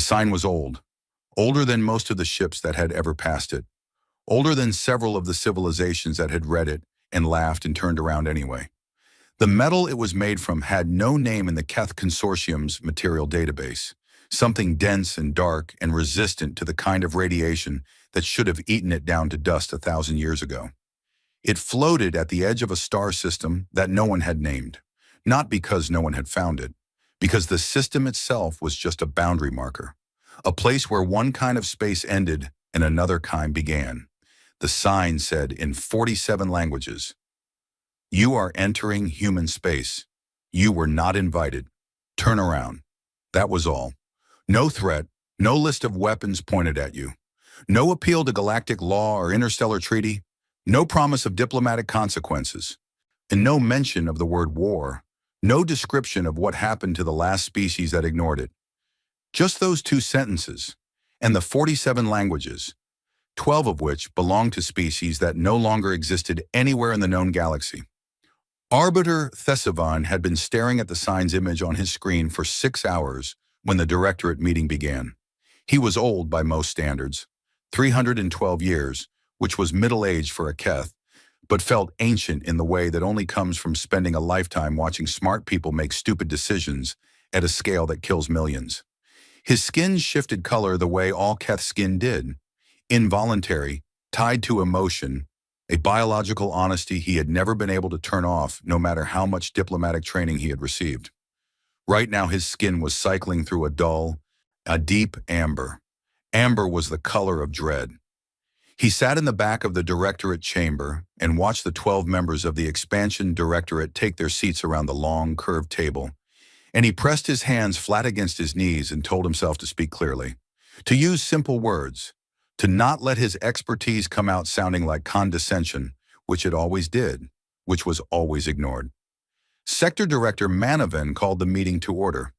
sign was old, older than most of the ships that had ever passed it, older than several of the civilizations that had read it and laughed and turned around anyway. The metal it was made from had no name in the Keth Consortium's material database, something dense and dark and resistant to the kind of radiation that should have eaten it down to dust 1,000 years ago. It floated at the edge of a star system that no one had named, not because no one had found it, because the system itself was just a boundary marker, a place where one kind of space ended and another kind began. The sign said in 47 languages, "You are entering human space. You were not invited. Turn around." That was all. No threat, no list of weapons pointed at you. No appeal to galactic law or interstellar treaty. No promise of diplomatic consequences. And no mention of the word war. No description of what happened to the last species that ignored it. Just those two sentences, and the 47 languages, 12 of which belonged to species that no longer existed anywhere in the known galaxy. Arbiter Thesavine had been staring at the sign's image on his screen for 6 hours when the directorate meeting began. He was old by most standards, 312 years, which was middle-aged for a Keth, but felt ancient in the way that only comes from spending a lifetime watching smart people make stupid decisions at a scale that kills millions. His skin shifted color the way all Keth skin did, involuntary, tied to emotion, a biological honesty he had never been able to turn off no matter how much diplomatic training he had received. Right now his skin was cycling through a deep amber. Amber was the color of dread. He sat in the back of the directorate chamber and watched the 12 members of the expansion directorate take their seats around the long, curved table, and he pressed his hands flat against his knees and told himself to speak clearly, to use simple words, to not let his expertise come out sounding like condescension, which it always did, which was always ignored. Sector Director Manavan called the meeting to order.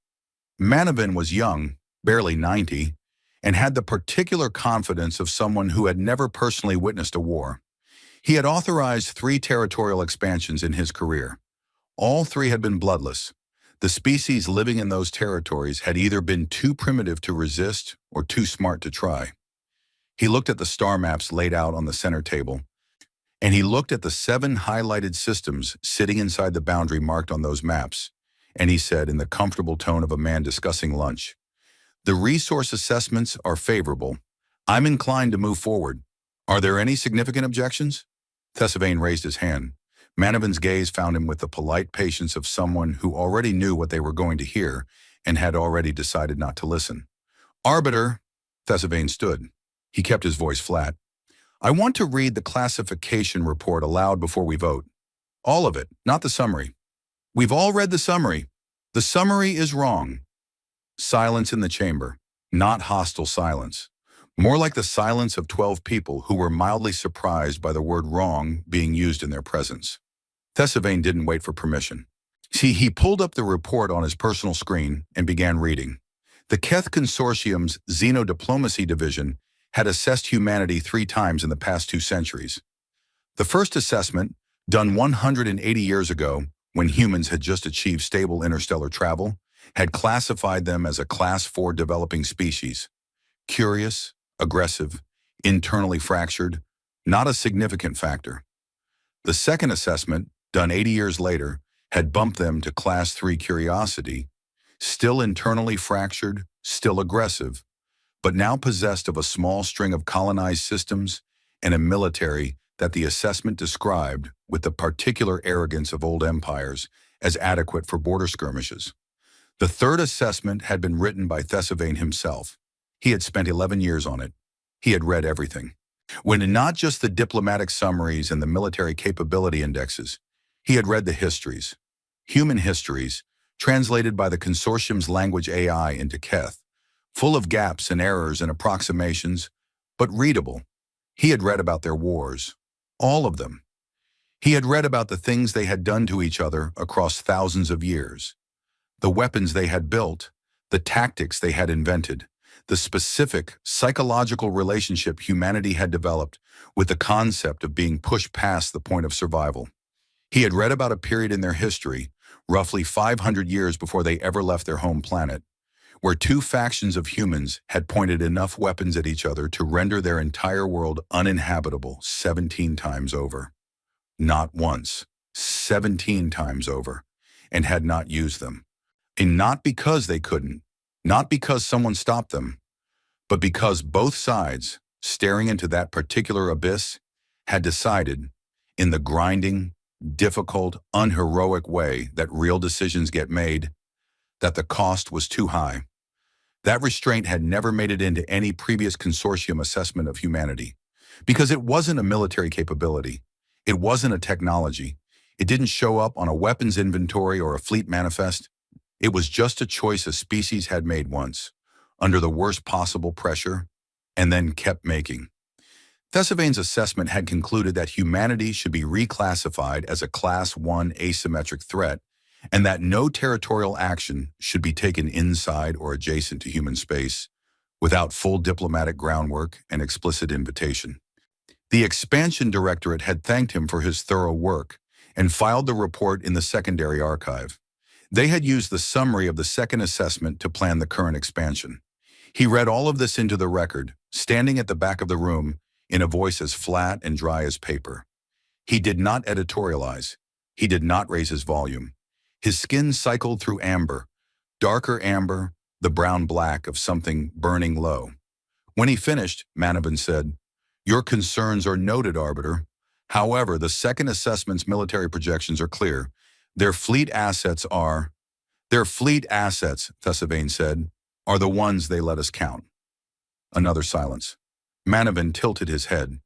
Manavan was young, barely 90, and had the particular confidence of someone who had never personally witnessed a war. He had authorized 3 territorial expansions in his career. All 3 had been bloodless. The species living in those territories had either been too primitive to resist or too smart to try. He looked at the star maps laid out on the center table, and he looked at the 7 highlighted systems sitting inside the boundary marked on those maps, and he said in the comfortable tone of a man discussing lunch, "The resource assessments are favorable. I'm inclined to move forward. Are there any significant objections?" Thesavane raised his hand. Manavan's gaze found him with the polite patience of someone who already knew what they were going to hear and had already decided not to listen. "Arbiter," Thesavane stood. He kept his voice flat. "I want to read the classification report aloud before we vote. All of it, not the summary. We've all read the summary. The summary is wrong." Silence in the chamber, not hostile silence. More like the silence of 12 people who were mildly surprised by the word wrong being used in their presence. Thesavane didn't wait for permission. He pulled up the report on his personal screen and began reading. The Keth Consortium's Xenodiplomacy Division had assessed humanity 3 times in the past 2 centuries. The first assessment, done 180 years ago, when humans had just achieved stable interstellar travel, had classified them as a Class 4 developing species. Curious, aggressive, internally fractured, not a significant factor. The second assessment, done 80 years later, had bumped them to Class 3 curiosity, still internally fractured, still aggressive, but now possessed of a small string of colonized systems and a military that the assessment described with the particular arrogance of old empires as adequate for border skirmishes. The third assessment had been written by Thesavane himself. He had spent 11 years on it. He had read everything. When not just the diplomatic summaries and the military capability indexes, he had read the histories, human histories, translated by the consortium's language AI into Keth, full of gaps and errors and approximations, but readable. He had read about their wars, all of them. He had read about the things they had done to each other across thousands of years, the weapons they had built, the tactics they had invented, the specific psychological relationship humanity had developed with the concept of being pushed past the point of survival. He had read about a period in their history, roughly 500 years before they ever left their home planet, where two factions of humans had pointed enough weapons at each other to render their entire world uninhabitable 17 times over. Not once, 17 times over, and had not used them. And not because they couldn't, not because someone stopped them, but because both sides, staring into that particular abyss, had decided, in the grinding, difficult, unheroic way that real decisions get made, that the cost was too high. That restraint had never made it into any previous consortium assessment of humanity, because it wasn't a military capability. It wasn't a technology. It didn't show up on a weapons inventory or a fleet manifest. It was just a choice a species had made once, under the worst possible pressure, and then kept making. Thesavane's assessment had concluded that humanity should be reclassified as a Class 1 asymmetric threat, and that no territorial action should be taken inside or adjacent to human space without full diplomatic groundwork and explicit invitation. The Expansion Directorate had thanked him for his thorough work and filed the report in the secondary archive. They had used the summary of the second assessment to plan the current expansion. He read all of this into the record, standing at the back of the room in a voice as flat and dry as paper. He did not editorialize. He did not raise his volume. His skin cycled through amber, darker amber, the brown-black of something burning low. When he finished, Manavan said, "Your concerns are noted, Arbiter. However, the second assessment's military projections are clear. Their fleet assets, Thesavane said, are the ones they let us count." Another silence. Manavan tilted his head.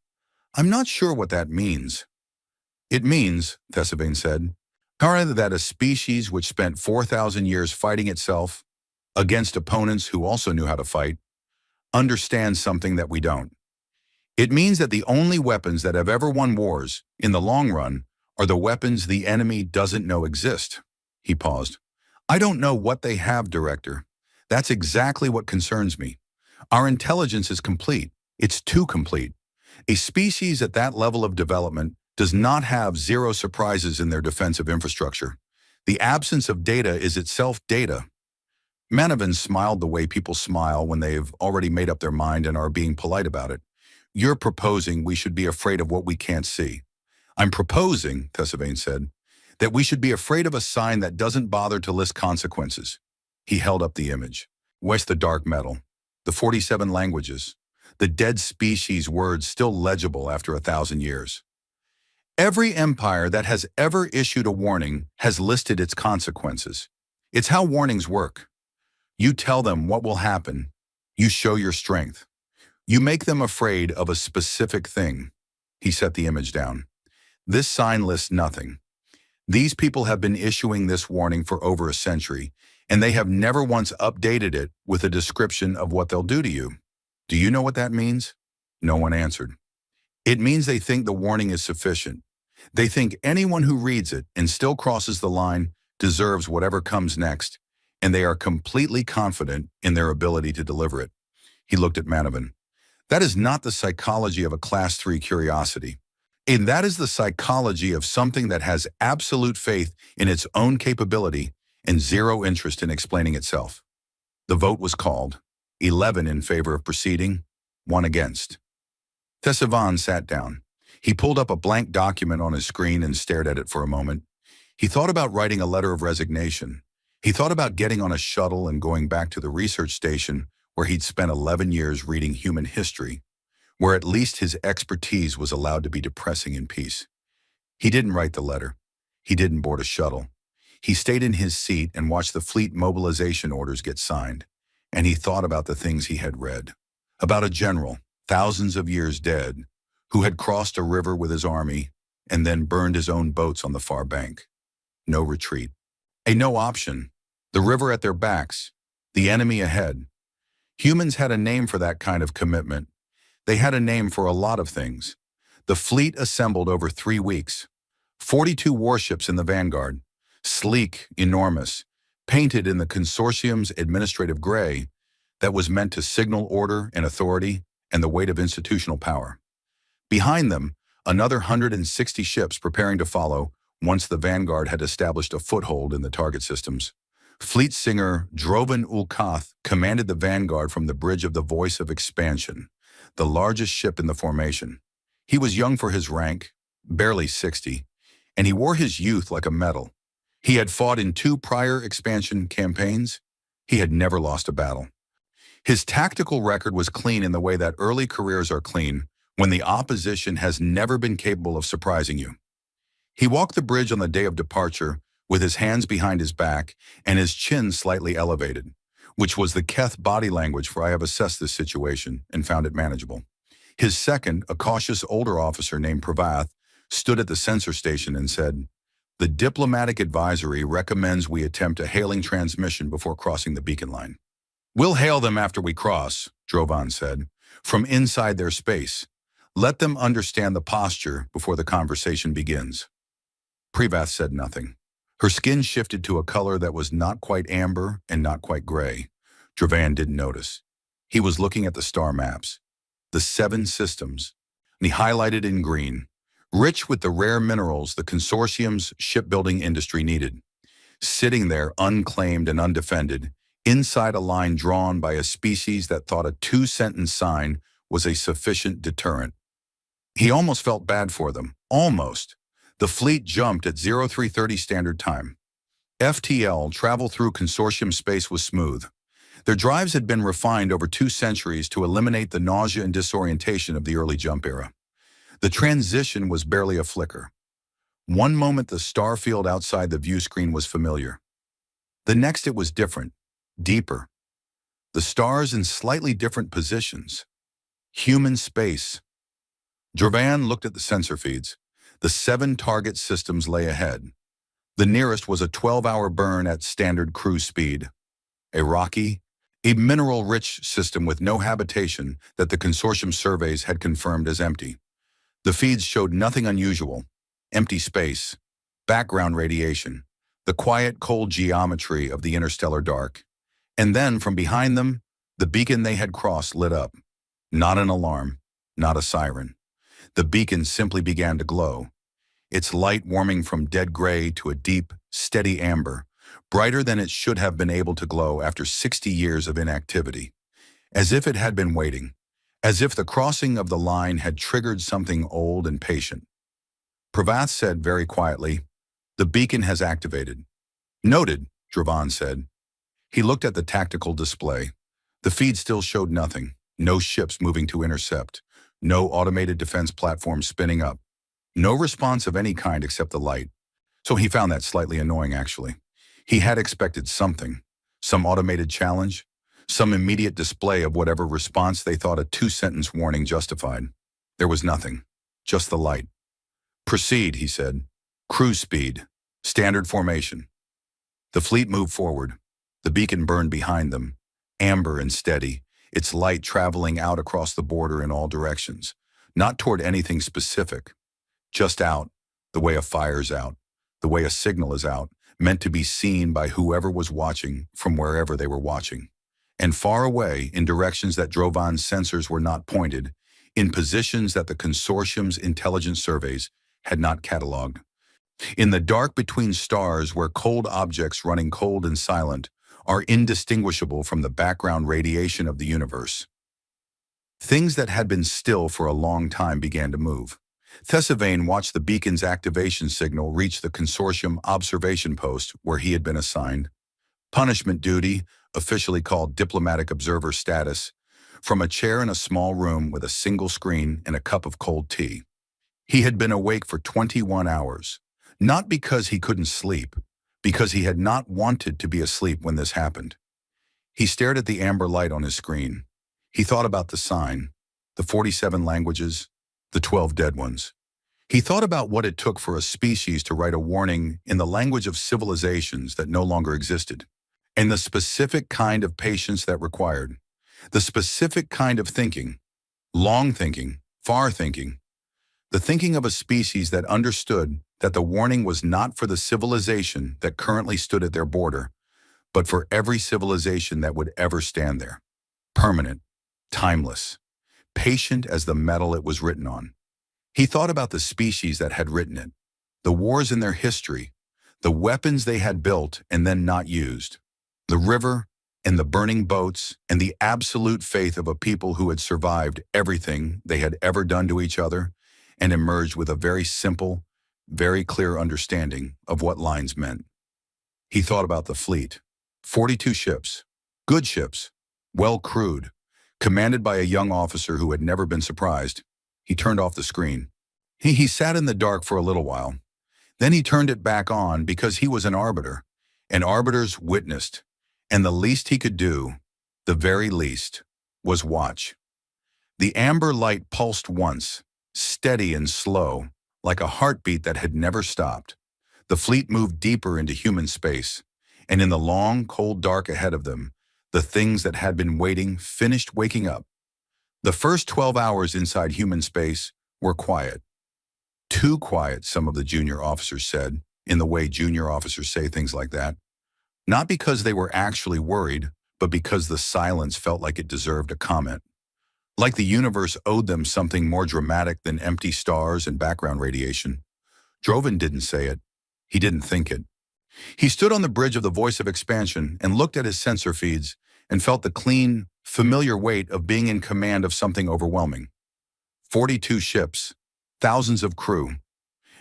"I'm not sure what that means." "It means," Thesavane said, "that a species which spent 4,000 years fighting itself against opponents who also knew how to fight understands something that we don't. It means that the only weapons that have ever won wars, in the long run, are the weapons the enemy doesn't know exist." He paused. "I don't know what they have, Director. That's exactly what concerns me. Our intelligence is complete. It's too complete. A species at that level of development does not have zero surprises in their defensive infrastructure. The absence of data is itself data." Manavan smiled the way people smile when they've already made up their mind and are being polite about it. "You're proposing we should be afraid of what we can't see." "I'm proposing," Thesavane said, "that we should be afraid of a sign that doesn't bother to list consequences." He held up the image. West the dark metal, the 47 languages, the dead species words still legible after 1,000 years. "Every empire that has ever issued a warning has listed its consequences. It's how warnings work. You tell them what will happen. You show your strength. You make them afraid of a specific thing." He set the image down. "This sign lists nothing. These people have been issuing this warning for over a century, and they have never once updated it with a description of what they'll do to you. Do you know what that means?" No one answered. "It means they think the warning is sufficient. They think anyone who reads it and still crosses the line deserves whatever comes next, and they are completely confident in their ability to deliver it." He looked at Manavan. "That is not the psychology of a Class 3 curiosity. And that is the psychology of something that has absolute faith in its own capability and zero interest in explaining itself." The vote was called. 11 in favor of proceeding, 1 against. Thesavane sat down. He pulled up a blank document on his screen and stared at it for a moment. He thought about writing a letter of resignation. He thought about getting on a shuttle and going back to the research station where he'd spent 11 years reading human history, where at least his expertise was allowed to be depressing in peace. He didn't write the letter. He didn't board a shuttle. He stayed in his seat and watched the fleet mobilization orders get signed. And he thought about the things he had read. About a general, thousands of years dead, who had crossed a river with his army and then burned his own boats on the far bank. No retreat. A no option. The river at their backs. The enemy ahead. Humans had a name for that kind of commitment. They had a name for a lot of things. The fleet assembled over 3 weeks. 42 warships in the vanguard. Sleek, enormous, painted in the consortium's administrative gray that was meant to signal order and authority and the weight of institutional power. Behind them, another 160 ships preparing to follow once the vanguard had established a foothold in the target systems. Fleet singer Drovan Ulkath commanded the vanguard from the bridge of the Voice of Expansion, the largest ship in the formation. He was young for his rank, barely 60, and he wore his youth like a medal. He had fought in 2 prior expansion campaigns. He had never lost a battle. His tactical record was clean in the way that early careers are clean when the opposition has never been capable of surprising you. He walked the bridge on the day of departure with his hands behind his back and his chin slightly elevated, which was the Keth body language for I have assessed this situation and found it manageable. His second, a cautious older officer named Pravath, stood at the sensor station and said, "The diplomatic advisory recommends we attempt a hailing transmission before crossing the beacon line." "We'll hail them after we cross," Drovan said, "from inside their space. Let them understand the posture before the conversation begins." Pravath said nothing. Her skin shifted to a color that was not quite amber and not quite gray. Drovan didn't notice. He was looking at the star maps, the 7 systems, and he highlighted in green, rich with the rare minerals the consortium's shipbuilding industry needed. Sitting there unclaimed and undefended, inside a line drawn by a species that thought a 2-sentence sign was a sufficient deterrent. He almost felt bad for them. Almost. The fleet jumped at 0330 Standard Time. FTL travel through consortium space was smooth. Their drives had been refined over 2 centuries to eliminate the nausea and disorientation of the early jump era. The transition was barely a flicker. One moment the star field outside the view screen was familiar. The next it was different, deeper. The stars in slightly different positions. Human space. Drovan looked at the sensor feeds. The 7 target systems lay ahead. The nearest was a 12-hour burn at standard cruise speed. A rocky, a mineral-rich system with no habitation that the consortium surveys had confirmed as empty. The feeds showed nothing unusual. Empty space, background radiation, the quiet, cold geometry of the interstellar dark. And then, from behind them, the beacon they had crossed lit up. Not an alarm, not a siren. The beacon simply began to glow, its light warming from dead gray to a deep, steady amber, brighter than it should have been able to glow after 60 years of inactivity. As if it had been waiting, as if the crossing of the line had triggered something old and patient. Pravath said very quietly, "The beacon has activated." "Noted," Drovan said. He looked at the tactical display. The feed still showed nothing. No ships moving to intercept. No automated defense platforms spinning up. No response of any kind except the light. So he found that slightly annoying, actually. He had expected something. Some automated challenge. Some immediate display of whatever response they thought a 2-sentence warning justified. There was nothing. Just the light. "Proceed," he said. "Cruise speed. Standard formation." The fleet moved forward. The beacon burned behind them, amber and steady, its light traveling out across the border in all directions, not toward anything specific. Just out, the way a fire's out, the way a signal is out, meant to be seen by whoever was watching from wherever they were watching. And far away, in directions that Drovan's sensors were not pointed, in positions that the consortium's intelligence surveys had not cataloged. In the dark between stars where cold objects running cold and silent are indistinguishable from the background radiation of the universe. Things that had been still for a long time began to move. Thessavane watched the beacon's activation signal reach the consortium observation post where he had been assigned. Punishment duty, officially called diplomatic observer status, from a chair in a small room with a single screen and a cup of cold tea. He had been awake for 21 hours, not because he couldn't sleep, because he had not wanted to be asleep when this happened. He stared at the amber light on his screen. He thought about the sign, the 47 languages, the 12 dead ones. He thought about what it took for a species to write a warning in the language of civilizations that no longer existed, and the specific kind of patience that required, the specific kind of thinking, long thinking, far thinking, the thinking of a species that understood that the warning was not for the civilization that currently stood at their border, but for every civilization that would ever stand there. Permanent, timeless, patient as the metal it was written on. He thought about the species that had written it, the wars in their history, the weapons they had built and then not used, The river and the burning boats and the absolute faith of a people who had survived everything they had ever done to each other and emerged with a very simple, very clear understanding of what lines meant. He thought about the fleet. 42 ships. Good ships. Well crewed. Commanded by a young officer who had never been surprised. He turned off the screen. He sat in the dark for a little while. Then he turned it back on because he was an arbiter. And arbiters witnessed. And the least he could do, the very least, was watch. The amber light pulsed once, steady and slow, like a heartbeat that had never stopped. The fleet moved deeper into human space, and in the long, cold dark ahead of them, the things that had been waiting finished waking up. The first 12 hours inside human space were quiet. Too quiet, some of the junior officers said, in the way junior officers say things like that. Not because they were actually worried, but because the silence felt like it deserved a comment. Like the universe owed them something more dramatic than empty stars and background radiation. Drovan didn't say it. He didn't think it. He stood on the bridge of the voice of expansion and looked at his sensor feeds and felt the clean, familiar weight of being in command of something overwhelming. 42 ships, thousands of crew,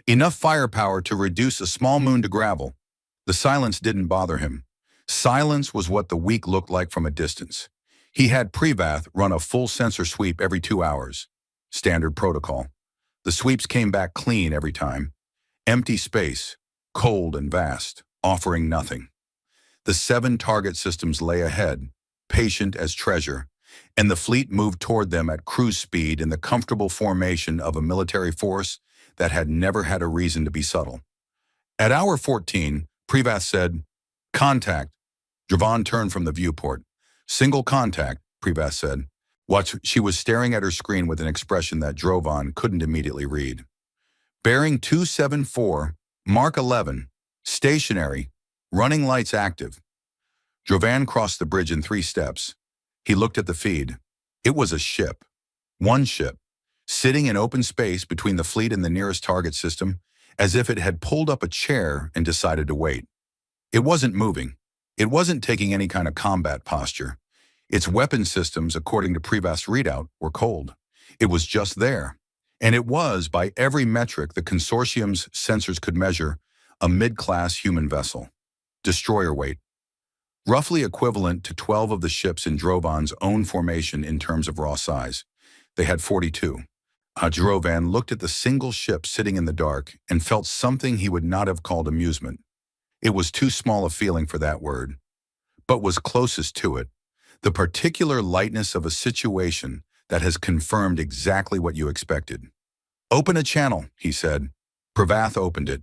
enough firepower to reduce a small moon to gravel. The silence didn't bother him. Silence was what the week looked like from a distance. He had Prevath run a full sensor sweep every 2 hours. Standard protocol. The sweeps came back clean every time. Empty space, cold and vast, offering nothing. The 7 target systems lay ahead, patient as treasure, and the fleet moved toward them at cruise speed in the comfortable formation of a military force that had never had a reason to be subtle. At hour 14, Prevath said, "Contact." Drovan turned from the viewport. "Single contact," Prevath said. She was staring at her screen with an expression that Drovan couldn't immediately read. "Bearing 274, Mark 11, stationary, running lights active." Drovan crossed the bridge in 3 steps. He looked at the feed. It was a ship. One ship, sitting in open space between the fleet and the nearest target system, as if it had pulled up a chair and decided to wait. It wasn't moving. It wasn't taking any kind of combat posture. Its weapon systems, according to Prevath's readout, were cold. It was just there. And it was, by every metric the consortium's sensors could measure, a mid-class human vessel. Destroyer weight. Roughly equivalent to 12 of the ships in Drovan's own formation in terms of raw size. They had 42. Drovan looked at the single ship sitting in the dark and felt something he would not have called amusement. It was too small a feeling for that word, but was closest to it. The particular lightness of a situation that has confirmed exactly what you expected. "Open a channel," he said. Prevath opened it.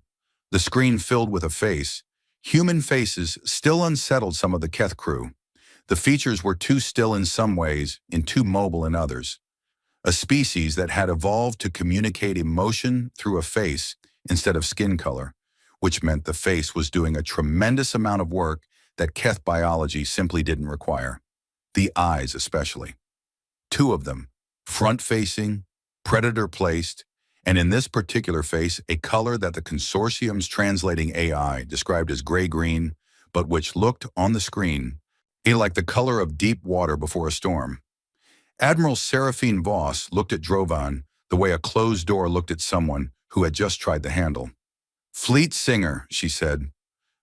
The screen filled with a face. Human faces still unsettled some of the Keth crew. The features were too still in some ways and too mobile in others. A species that had evolved to communicate emotion through a face instead of skin color, which meant the face was doing a tremendous amount of work that Keth biology simply didn't require. The eyes especially. 2 of them, front-facing, predator-placed, and in this particular face, a color that the consortium's translating AI described as gray-green, but which looked on the screen like the color of deep water before a storm. Admiral Seraphine Voss looked at Drovan the way a closed door looked at someone who had just tried the handle. "Fleet Singer," she said.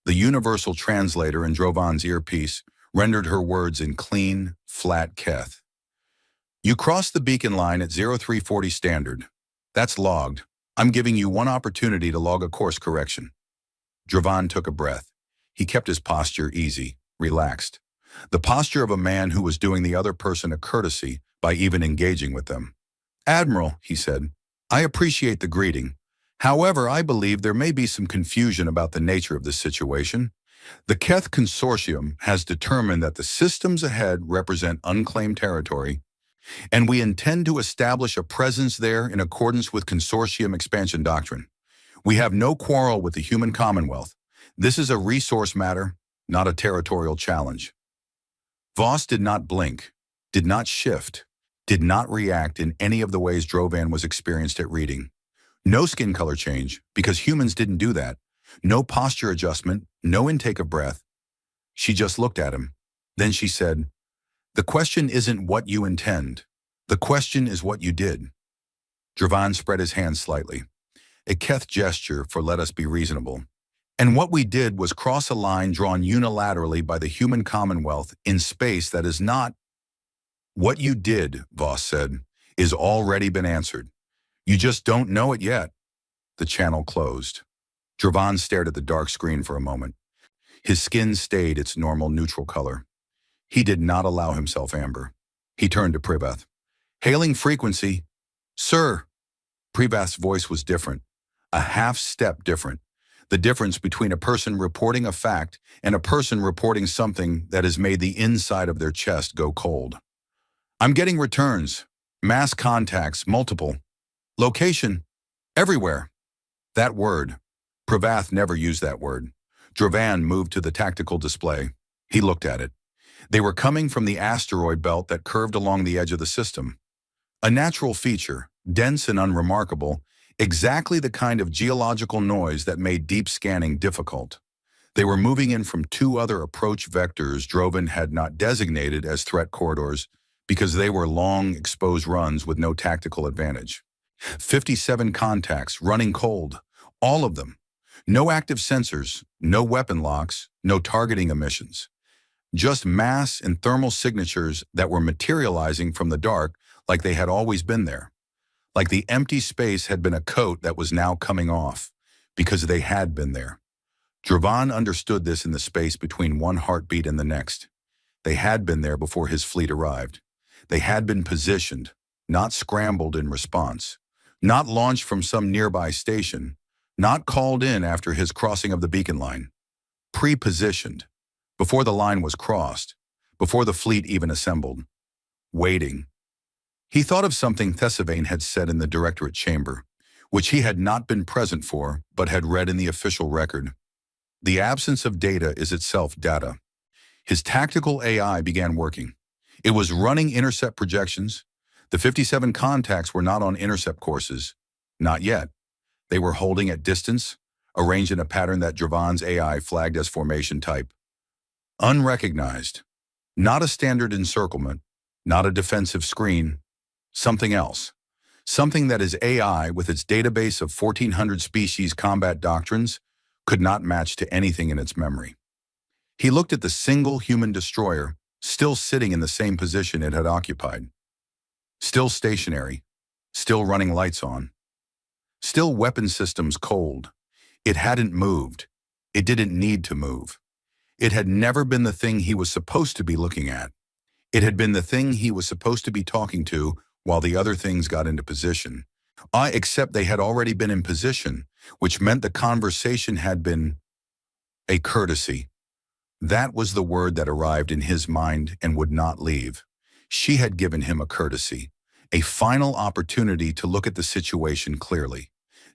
The universal translator in Drovan's earpiece rendered her words in clean, flat Keth. "You crossed the beacon line at 0340 standard. That's logged. I'm giving you one opportunity to log a course correction." Drovan took a breath. He kept his posture easy, relaxed. The posture of a man who was doing the other person a courtesy by even engaging with them. "Admiral," he said, "I appreciate the greeting. However, I believe there may be some confusion about the nature of this situation. The Keth Consortium has determined that the systems ahead represent unclaimed territory, and we intend to establish a presence there in accordance with Consortium expansion doctrine. We have no quarrel with the human commonwealth. This is a resource matter, not a territorial challenge." Voss did not blink, did not shift, did not react in any of the ways Drovan was experienced at reading. No skin color change, because humans didn't do that. No posture adjustment, no intake of breath. She just looked at him. Then she said, "The question isn't what you intend. The question is what you did." Dravan spread his hands slightly, a Keth gesture for "let us be reasonable." "And what we did was cross a line drawn unilaterally by the human commonwealth in space that is not—" "What you did," Voss said, "is already been answered. You just don't know it yet." The channel closed. Dravan stared at the dark screen for a moment. His skin stayed its normal neutral color. He did not allow himself amber. He turned to Privath. "Hailing frequency." "Sir." Privath's voice was different, a half-step different. The difference between a person reporting a fact and a person reporting something that has made the inside of their chest go cold. "I'm getting returns. Mass contacts, multiple. Location, everywhere." That word. Privath never used that word. Dravan moved to the tactical display. He looked at it. They were coming from the asteroid belt that curved along the edge of the system. A natural feature, dense and unremarkable, exactly the kind of geological noise that made deep scanning difficult. They were moving in from two other approach vectors Drovan had not designated as threat corridors because they were long, exposed runs with no tactical advantage. 57 contacts, running cold. All of them. No active sensors, no weapon locks, no targeting emissions. Just mass and thermal signatures that were materializing from the dark like they had always been there. Like the empty space had been a coat that was now coming off, because they had been there. Dravan understood this in the space between one heartbeat and the next. They had been there before his fleet arrived. They had been positioned, not scrambled in response, not launched from some nearby station, not called in after his crossing of the beacon line. Pre-positioned, before the line was crossed, before the fleet even assembled. Waiting. He thought of something Thesivane had said in the Directorate chamber, which he had not been present for, but had read in the official record. The absence of data is itself data. His tactical AI began working. It was running intercept projections. The 57 contacts were not on intercept courses. Not yet. They were holding at distance, arranged in a pattern that Dravan's AI flagged as formation type. Unrecognized. Not a standard encirclement, not a defensive screen. Something else. Something that his AI, with its database of 1,400 species combat doctrines, could not match to anything in its memory. He looked at the single human destroyer, still sitting in the same position it had occupied. Still stationary, still running lights on. Still weapon systems cold. It hadn't moved. It didn't need to move. It had never been the thing he was supposed to be looking at. It had been the thing he was supposed to be talking to while the other things got into position. Except they had already been in position, which meant the conversation had been a courtesy. That was the word that arrived in his mind and would not leave. She had given him a courtesy, a final opportunity to look at the situation clearly.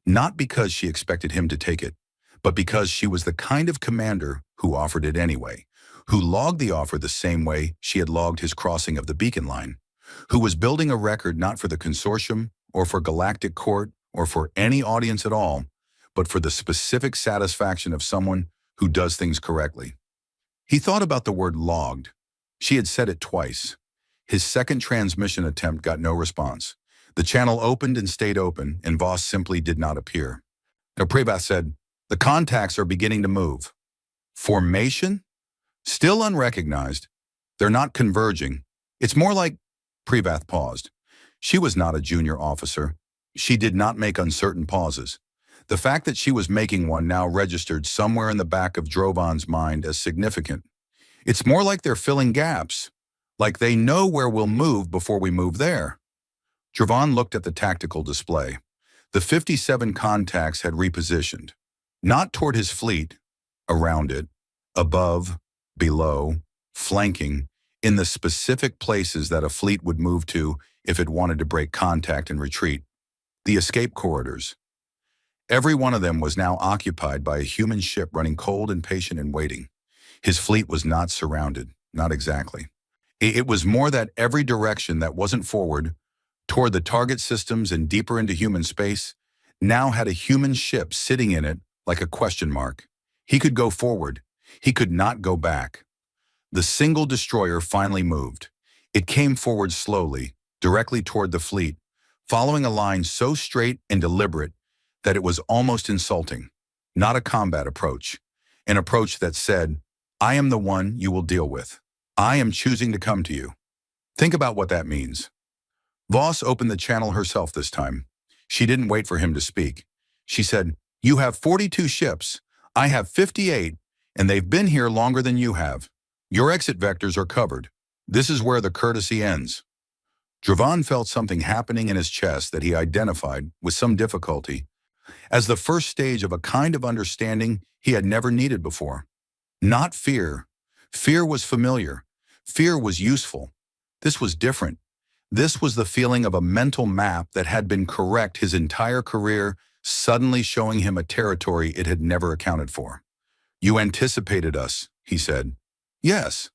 Not because she expected him to take it, but because she was the kind of commander who offered it anyway, who logged the offer the same way she had logged his crossing of the beacon line, who was building a record not for the consortium or for Galactic Court or for any audience at all, but for the specific satisfaction of someone who does things correctly. He thought about the word logged. She had said it twice. His second transmission attempt got no response. The channel opened and stayed open, and Voss simply did not appear. Privath said, "The contacts are beginning to move." Formation? Still unrecognized. They're not converging. It's more like— Privath paused. She was not a junior officer. She did not make uncertain pauses. The fact that she was making one now registered somewhere in the back of Drovan's mind as significant. It's more like they're filling gaps. Like they know where we'll move before we move there. Drovan looked at the tactical display. The 57 contacts had repositioned. Not toward his fleet, around it, above, below, flanking, in the specific places that a fleet would move to if it wanted to break contact and retreat. The escape corridors. Every one of them was now occupied by a human ship running cold and patient and waiting. His fleet was not surrounded, not exactly. It was more that every direction that wasn't forward, toward the target systems and deeper into human space, now had a human ship sitting in it like a question mark. He could go forward. He could not go back. The single destroyer finally moved. It came forward slowly, directly toward the fleet, following a line so straight and deliberate that it was almost insulting. Not a combat approach. An approach that said, I am the one you will deal with. I am choosing to come to you. Think about what that means. Voss opened the channel herself this time. She didn't wait for him to speak. She said, You have 42 ships. I have 58, and they've been here longer than you have. Your exit vectors are covered. This is where the courtesy ends. Dravan felt something happening in his chest that he identified, with some difficulty, as the first stage of a kind of understanding he had never needed before. Not fear. Fear was familiar. Fear was useful. This was different. This was the feeling of a mental map that had been correct his entire career, suddenly showing him a territory it had never accounted for. You anticipated us, he said. Yes.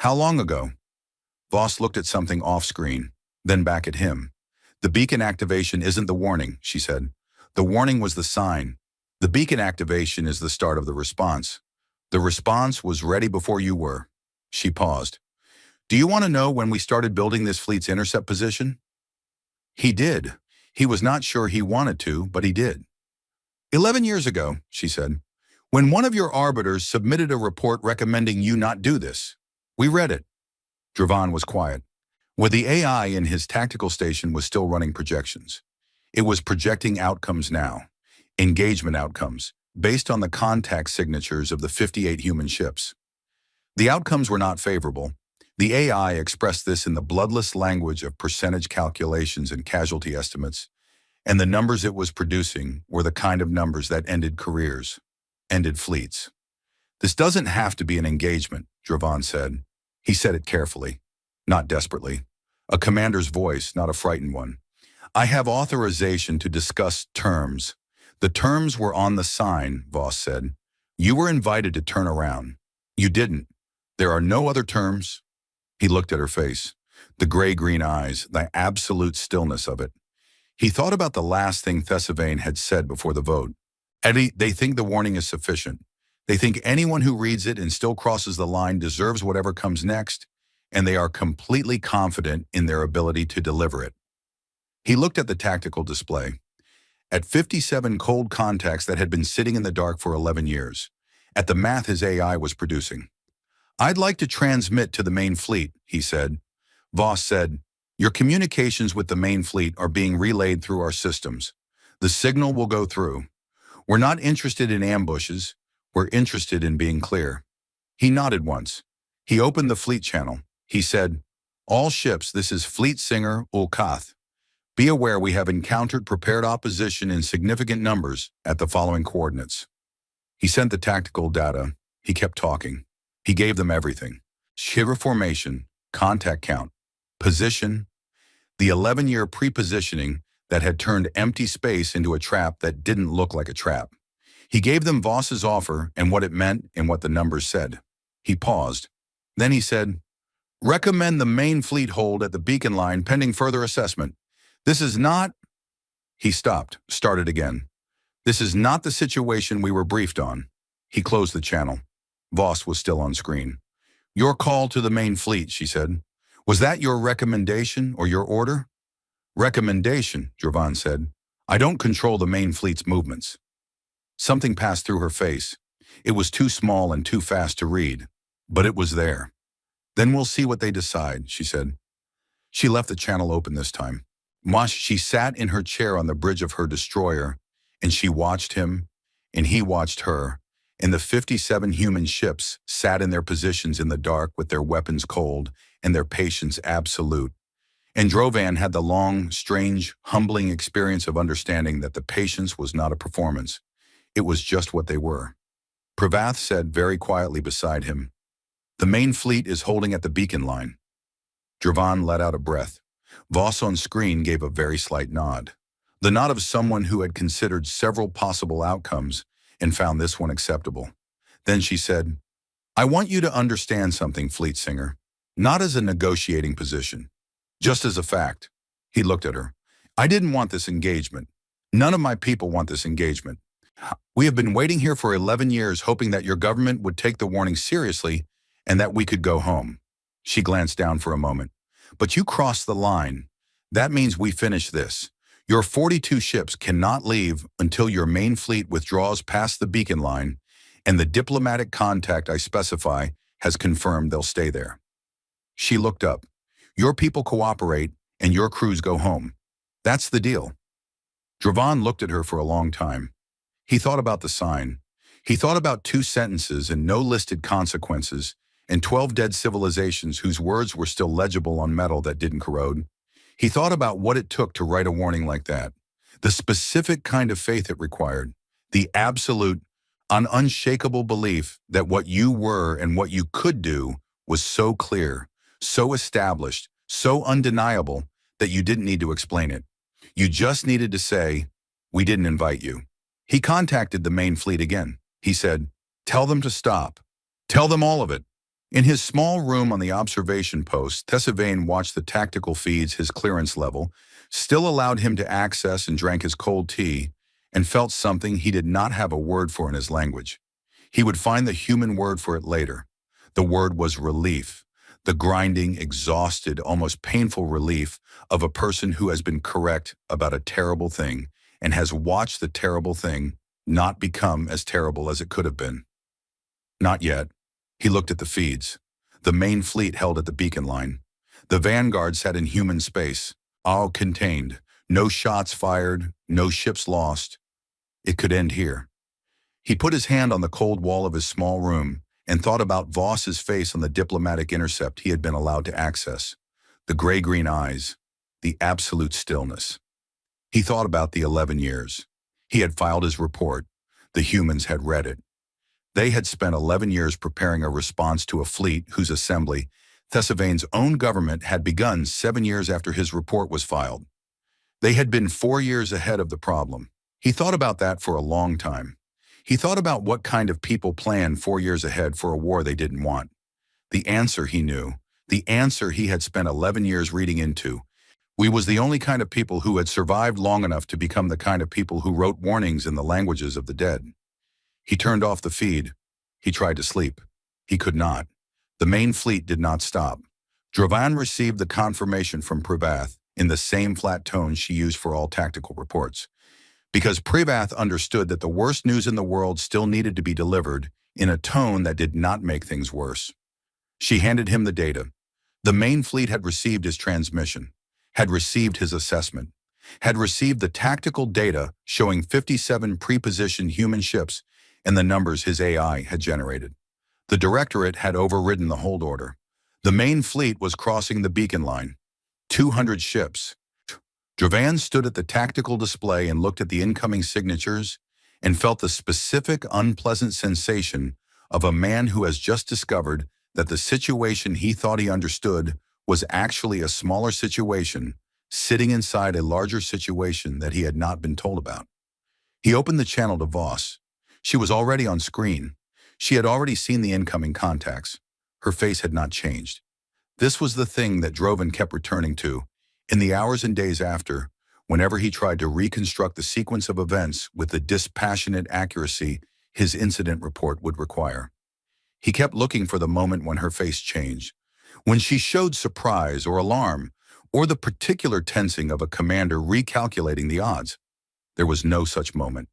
How long ago? Voss looked at something off-screen, then back at him. The beacon activation isn't the warning, she said. The warning was the sign. The beacon activation is the start of the response. The response was ready before you were. She paused. Do you want to know when we started building this fleet's intercept position? He did. He was not sure he wanted to, but he did. 11 years ago, she said, when one of your arbiters submitted a report recommending you not do this. We read it. Dravan was quiet. Where the AI in his tactical station was still running projections. It was projecting outcomes now, engagement outcomes, based on the contact signatures of the 58 human ships. The outcomes were not favorable. The AI expressed this in the bloodless language of percentage calculations and casualty estimates, and the numbers it was producing were the kind of numbers that ended careers, ended fleets. This doesn't have to be an engagement, Dravan said. He said it carefully, not desperately. A commander's voice, not a frightened one. I have authorization to discuss terms. The terms were on the sign, Voss said. You were invited to turn around. You didn't. There are no other terms. He looked at her face, the gray-green eyes, the absolute stillness of it. He thought about the last thing Thessalvane had said before the vote. Eddie, they think the warning is sufficient. They think anyone who reads it and still crosses the line deserves whatever comes next, and they are completely confident in their ability to deliver it. He looked at the tactical display, at 57 cold contacts that had been sitting in the dark for 11 years, at the math his AI was producing. I'd like to transmit to the main fleet, he said. Voss said, your communications with the main fleet are being relayed through our systems. The signal will go through. We're not interested in ambushes. We're interested in being clear. He nodded once. He opened the fleet channel. He said, all ships, this is Fleet Singer Ulkath. Be aware we have encountered prepared opposition in significant numbers at the following coordinates. He sent the tactical data. He kept talking. He gave them everything. Shiver formation, contact count, position, the 11-year pre-positioning that had turned empty space into a trap that didn't look like a trap. He gave them Voss's offer and what it meant and what the numbers said. He paused. Then he said, recommend the main fleet hold at the beacon line pending further assessment. This is not... He stopped, started again. This is not the situation we were briefed on. He closed the channel. Voss was still on screen. Your call to the main fleet, she said. Was that your recommendation or your order? Recommendation, Dravan said. I don't control the main fleet's movements. Something passed through her face. It was too small and too fast to read, but it was there. Then we'll see what they decide, she said. She left the channel open this time. She sat in her chair on the bridge of her destroyer, and she watched him, and he watched her, and the 57 human ships sat in their positions in the dark with their weapons cold and their patience absolute. And Dravan had the long, strange, humbling experience of understanding that the patience was not a performance. It was just what they were. Pravath said very quietly beside him, the main fleet is holding at the beacon line. Dravan let out a breath. Voss on screen gave a very slight nod. The nod of someone who had considered several possible outcomes and found this one acceptable. Then she said, I want you to understand something, Fleet Singer. Not as a negotiating position, just as a fact. He looked at her. I didn't want this engagement. None of my people want this engagement. We have been waiting here for 11 years hoping that your government would take the warning seriously and that we could go home. She glanced down for a moment. But you crossed the line. That means we finish this. Your 42 ships cannot leave until your main fleet withdraws past the beacon line, and the diplomatic contact I specify has confirmed they'll stay there. She looked up. Your people cooperate, and your crews go home. That's the deal. Dravan looked at her for a long time. He thought about the sign. He thought about 2 sentences and no listed consequences, and 12 dead civilizations whose words were still legible on metal that didn't corrode. He thought about what it took to write a warning like that, the specific kind of faith it required, the absolute, unshakable belief that what you were and what you could do was so clear, so established, so undeniable that you didn't need to explain it. You just needed to say, "We didn't invite you." He contacted the main fleet again. He said, "Tell them to stop. Tell them all of it." In his small room on the observation post, Thessavane watched the tactical feeds his clearance level, still allowed him to access, and drank his cold tea, and felt something he did not have a word for in his language. He would find the human word for it later. The word was relief, the grinding, exhausted, almost painful relief of a person who has been correct about a terrible thing and has watched the terrible thing not become as terrible as it could have been. Not yet. He looked at the feeds. The main fleet held at the beacon line. The vanguard sat in human space, all contained. No shots fired, no ships lost. It could end here. He put his hand on the cold wall of his small room and thought about Voss's face on the diplomatic intercept he had been allowed to access. The gray-green eyes, the absolute stillness. He thought about the 11 years. He had filed his report. The humans had read it. They had spent 11 years preparing a response to a fleet whose assembly, Thessavane's own government, had begun 7 years after his report was filed. They had been 4 years ahead of the problem. He thought about that for a long time. He thought about what kind of people planned 4 years ahead for a war they didn't want. The answer he knew, the answer he had spent 11 years reading into. We was the only kind of people who had survived long enough to become the kind of people who wrote warnings in the languages of the dead. He turned off the feed. He tried to sleep. He could not. The main fleet did not stop. Dravan received the confirmation from Privath in the same flat tone she used for all tactical reports, because Privath understood that the worst news in the world still needed to be delivered in a tone that did not make things worse. She handed him the data. The main fleet had received his transmission, had received his assessment, had received the tactical data showing 57 pre-positioned human ships and the numbers his AI had generated. The Directorate had overridden the hold order. The main fleet was crossing the beacon line. 200 ships. Dravan stood at the tactical display and looked at the incoming signatures and felt the specific, unpleasant sensation of a man who has just discovered that the situation he thought he understood was actually a smaller situation sitting inside a larger situation that he had not been told about. He opened the channel to Voss. She was already on screen. She had already seen the incoming contacts. Her face had not changed. This was the thing that Drovan kept returning to in the hours and days after, whenever he tried to reconstruct the sequence of events with the dispassionate accuracy his incident report would require. He kept looking for the moment when her face changed, when she showed surprise or alarm, or the particular tensing of a commander recalculating the odds. There was no such moment.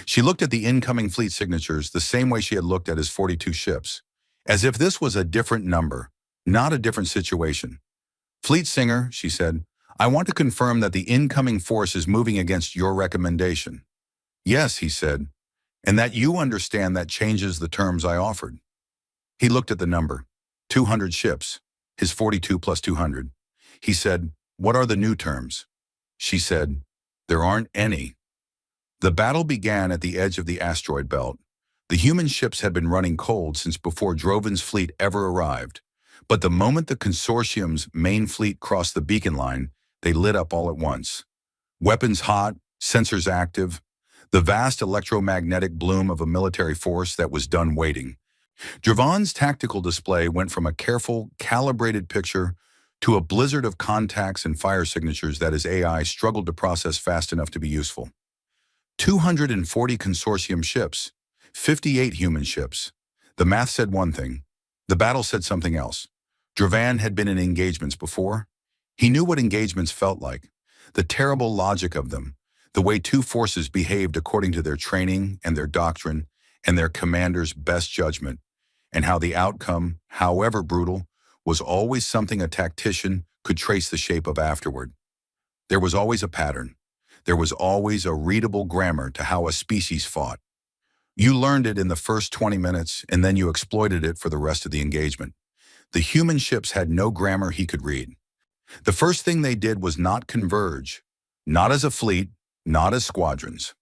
She looked at the incoming fleet signatures the same way she had looked at his 42 ships, as if this was a different number, not a different situation. "Fleet Singer," she said, "I want to confirm that the incoming force is moving against your recommendation." "Yes," he said, "and that you understand that changes the terms I offered." He looked at the number, 200 ships, his 42 plus 200. He said, "What are the new terms?" She said, "There aren't any." The battle began at the edge of the asteroid belt. The human ships had been running cold since before Drovan's fleet ever arrived. But the moment the consortium's main fleet crossed the beacon line, they lit up all at once. Weapons hot, sensors active, the vast electromagnetic bloom of a military force that was done waiting. Dravan's tactical display went from a careful, calibrated picture to a blizzard of contacts and fire signatures that his AI struggled to process fast enough to be useful. 240 consortium ships, 58 human ships. The math said one thing. The battle said something else. Dravan had been in engagements before. He knew what engagements felt like, the terrible logic of them, the way two forces behaved according to their training and their doctrine and their commander's best judgment, and how the outcome, however brutal, was always something a tactician could trace the shape of afterward. There was always a pattern. There was always a readable grammar to how a species fought. You learned it in the first 20 minutes, and then you exploited it for the rest of the engagement. The human ships had no grammar he could read. The first thing they did was not converge, not as a fleet, not as squadrons.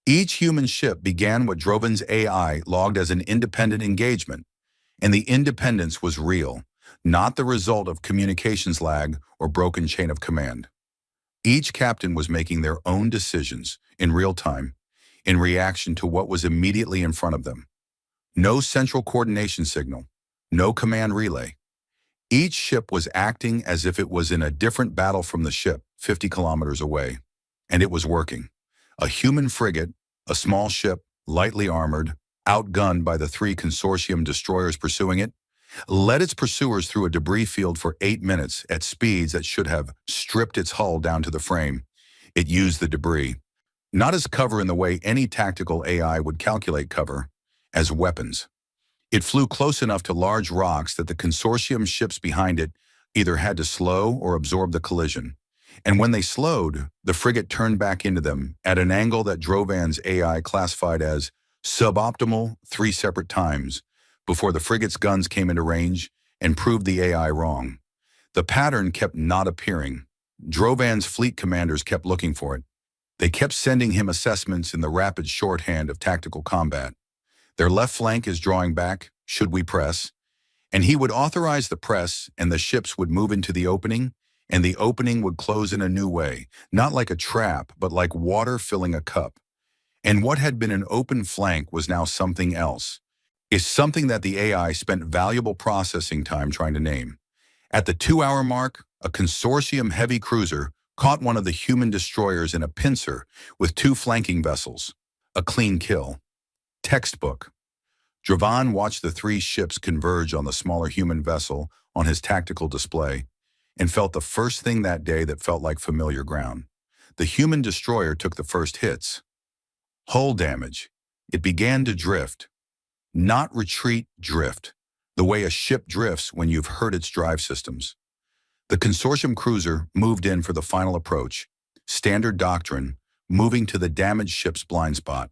Each human ship began what Drovan's AI logged as an independent engagement, and the independence was real, not the result of communications lag or broken chain of command. Each captain was making their own decisions in real time, in reaction to what was immediately in front of them. No central coordination signal, no command relay. Each ship was acting as if it was in a different battle from the ship 50 kilometers away. And it was working. A human frigate, a small ship, lightly armored, outgunned by the 3 consortium destroyers pursuing it, led its pursuers through a debris field for 8 minutes at speeds that should have stripped its hull down to the frame. It used the debris, not as cover in the way any tactical AI would calculate cover, as weapons. It flew close enough to large rocks that the consortium ships behind it either had to slow or absorb the collision. And when they slowed, the frigate turned back into them at an angle that Drovan's AI classified as suboptimal 3 separate times before the frigate's guns came into range and proved the AI wrong. The pattern kept not appearing. Drovan's fleet commanders kept looking for it. They kept sending him assessments in the rapid shorthand of tactical combat. Their left flank is drawing back, should we press? And he would authorize the press, and the ships would move into the opening, and the opening would close in a new way, not like a trap, but like water filling a cup. And what had been an open flank was now something else. It's something that the AI spent valuable processing time trying to name. At the 2-hour mark, a consortium heavy cruiser caught one of the human destroyers in a pincer with 2 flanking vessels. A clean kill. Textbook. Dravan watched the 3 ships converge on the smaller human vessel on his tactical display and felt the first thing that day that felt like familiar ground. The human destroyer took the first hits. Hull damage. It began to drift. Not retreat, drift. The way a ship drifts when you've hurt its drive systems. The consortium cruiser moved in for the final approach. Standard doctrine, moving to the damaged ship's blind spot.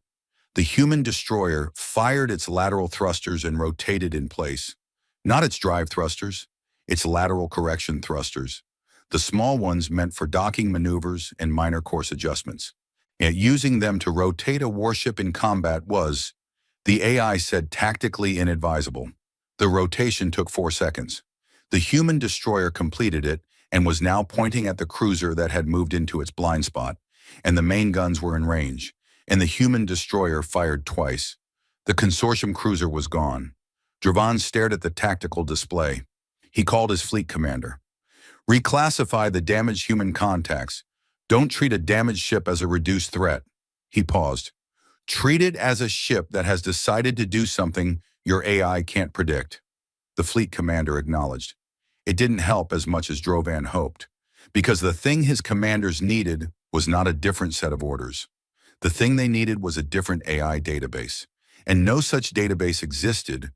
The human destroyer fired its lateral thrusters and rotated in place. Not its drive thrusters, its lateral correction thrusters. The small ones meant for docking maneuvers and minor course adjustments. And using them to rotate a warship in combat was, the AI said, tactically inadvisable. The rotation took 4 seconds. The human destroyer completed it and was now pointing at the cruiser that had moved into its blind spot, and the main guns were in range, and the human destroyer fired twice. The consortium cruiser was gone. Dravan stared at the tactical display. He called his fleet commander. Reclassify the damaged human contacts. Don't treat a damaged ship as a reduced threat. He paused. Treat it as a ship that has decided to do something your AI can't predict. The fleet commander acknowledged. It didn't help as much as Dravan hoped, because the thing his commanders needed was not a different set of orders. The thing they needed was a different AI database, and no such database existed,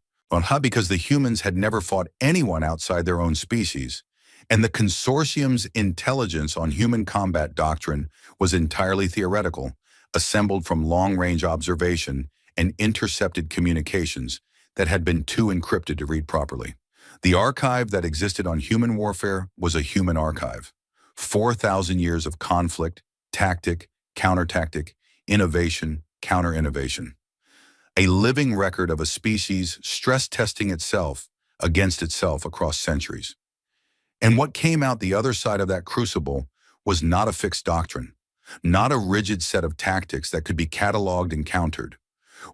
because the humans had never fought anyone outside their own species, and the consortium's intelligence on human combat doctrine was entirely theoretical, assembled from long-range observation and intercepted communications that had been too encrypted to read properly. The archive that existed on human warfare was a human archive. 4,000 years of conflict, tactic, counter-tactic, innovation, counter-innovation. A living record of a species stress-testing itself against itself across centuries. And what came out the other side of that crucible was not a fixed doctrine, not a rigid set of tactics that could be cataloged and countered.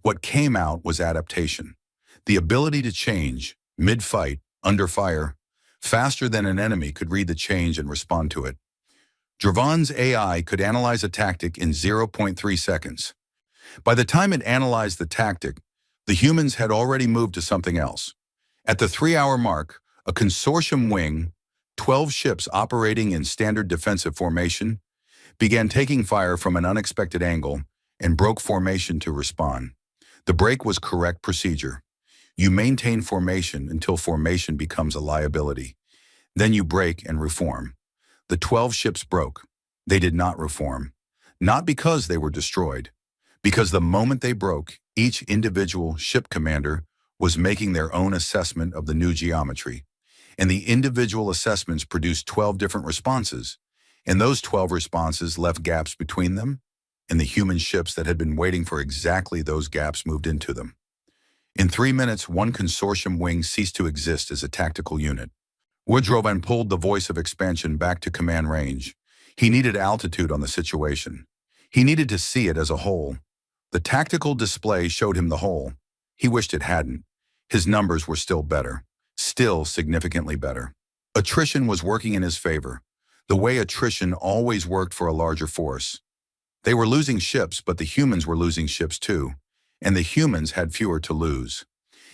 What came out was adaptation, the ability to change, mid-fight, under fire, faster than an enemy could read the change and respond to it. Dravan's AI could analyze a tactic in 0.3 seconds. By the time it analyzed the tactic, the humans had already moved to something else. At the 3-hour mark, a consortium wing, 12 ships operating in standard defensive formation, began taking fire from an unexpected angle and broke formation to respond. The break was correct procedure. You maintain formation until formation becomes a liability. Then you break and reform. The 12 ships broke. They did not reform. Not because they were destroyed. Because the moment they broke, each individual ship commander was making their own assessment of the new geometry. And the individual assessments produced 12 different responses. And those 12 responses left gaps between them, and the human ships that had been waiting for exactly those gaps moved into them. In 3 minutes, one consortium wing ceased to exist as a tactical unit. Woodrow pulled the voice of expansion back to command range. He needed altitude on the situation. He needed to see it as a whole. The tactical display showed him the whole. He wished it hadn't. His numbers were still better. Still significantly better. Attrition was working in his favor, the way attrition always worked for a larger force. They were losing ships, but the humans were losing ships too, and the humans had fewer to lose.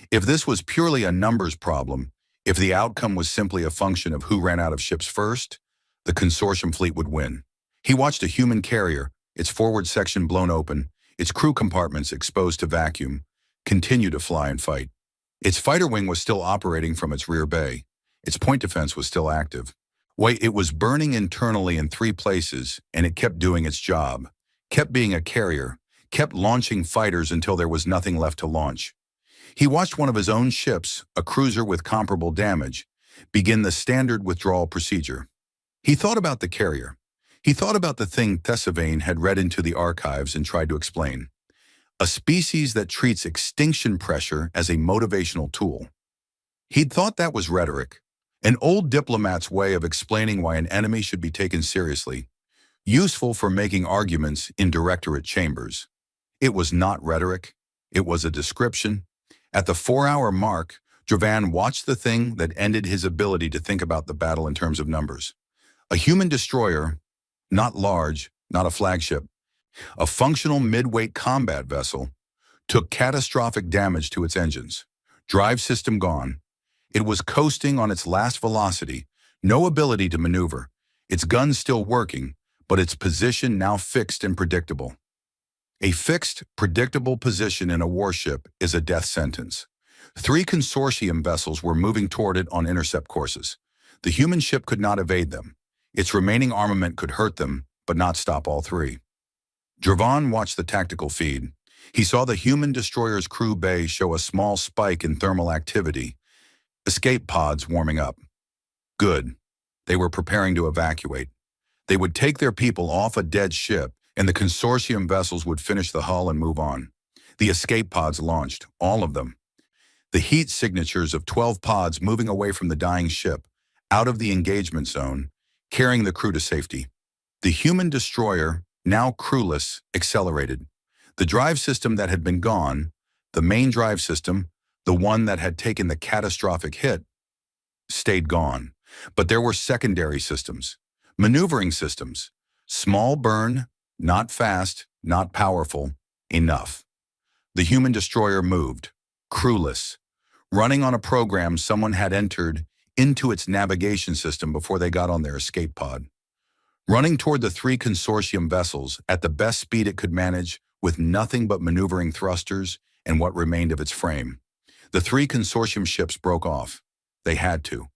If this was purely a numbers problem, if the outcome was simply a function of who ran out of ships first, the consortium fleet would win. He watched a human carrier, its forward section blown open, its crew compartments exposed to vacuum, continue to fly and fight. Its fighter wing was still operating from its rear bay. Its point defense was still active. It was burning internally in 3 places, and it kept doing its job, kept being a carrier, kept launching fighters until there was nothing left to launch. He watched one of his own ships, a cruiser with comparable damage, begin the standard withdrawal procedure. He thought about the carrier. He thought about the thing Thessalvane had read into the archives and tried to explain. A species that treats extinction pressure as a motivational tool. He'd thought that was rhetoric, an old diplomat's way of explaining why an enemy should be taken seriously, useful for making arguments in directorate chambers. It was not rhetoric. It was a description. At the 4-hour mark, Jovan watched the thing that ended his ability to think about the battle in terms of numbers. A human destroyer, not large, not a flagship, a functional mid-weight combat vessel, took catastrophic damage to its engines. Drive system gone. It was coasting on its last velocity, no ability to maneuver. Its guns still working, but its position now fixed and predictable. A fixed, predictable position in a warship is a death sentence. 3 consortium vessels were moving toward it on intercept courses. The human ship could not evade them. Its remaining armament could hurt them, but not stop all 3. Jovan watched the tactical feed. He saw the human destroyer's crew bay show a small spike in thermal activity. Escape pods warming up. Good. They were preparing to evacuate. They would take their people off a dead ship, and the consortium vessels would finish the hull and move on. The escape pods launched, all of them. The heat signatures of 12 pods moving away from the dying ship, out of the engagement zone, carrying the crew to safety. The human destroyer, now crewless, accelerated. The drive system that had been gone, the main drive system, the one that had taken the catastrophic hit, stayed gone. But there were secondary systems, maneuvering systems, small burn, not fast, not powerful, enough. The human destroyer moved, crewless, running on a program someone had entered into its navigation system before they got on their escape pod. Running toward the 3 consortium vessels at the best speed it could manage with nothing but maneuvering thrusters and what remained of its frame. The 3 consortium ships broke off. They had to.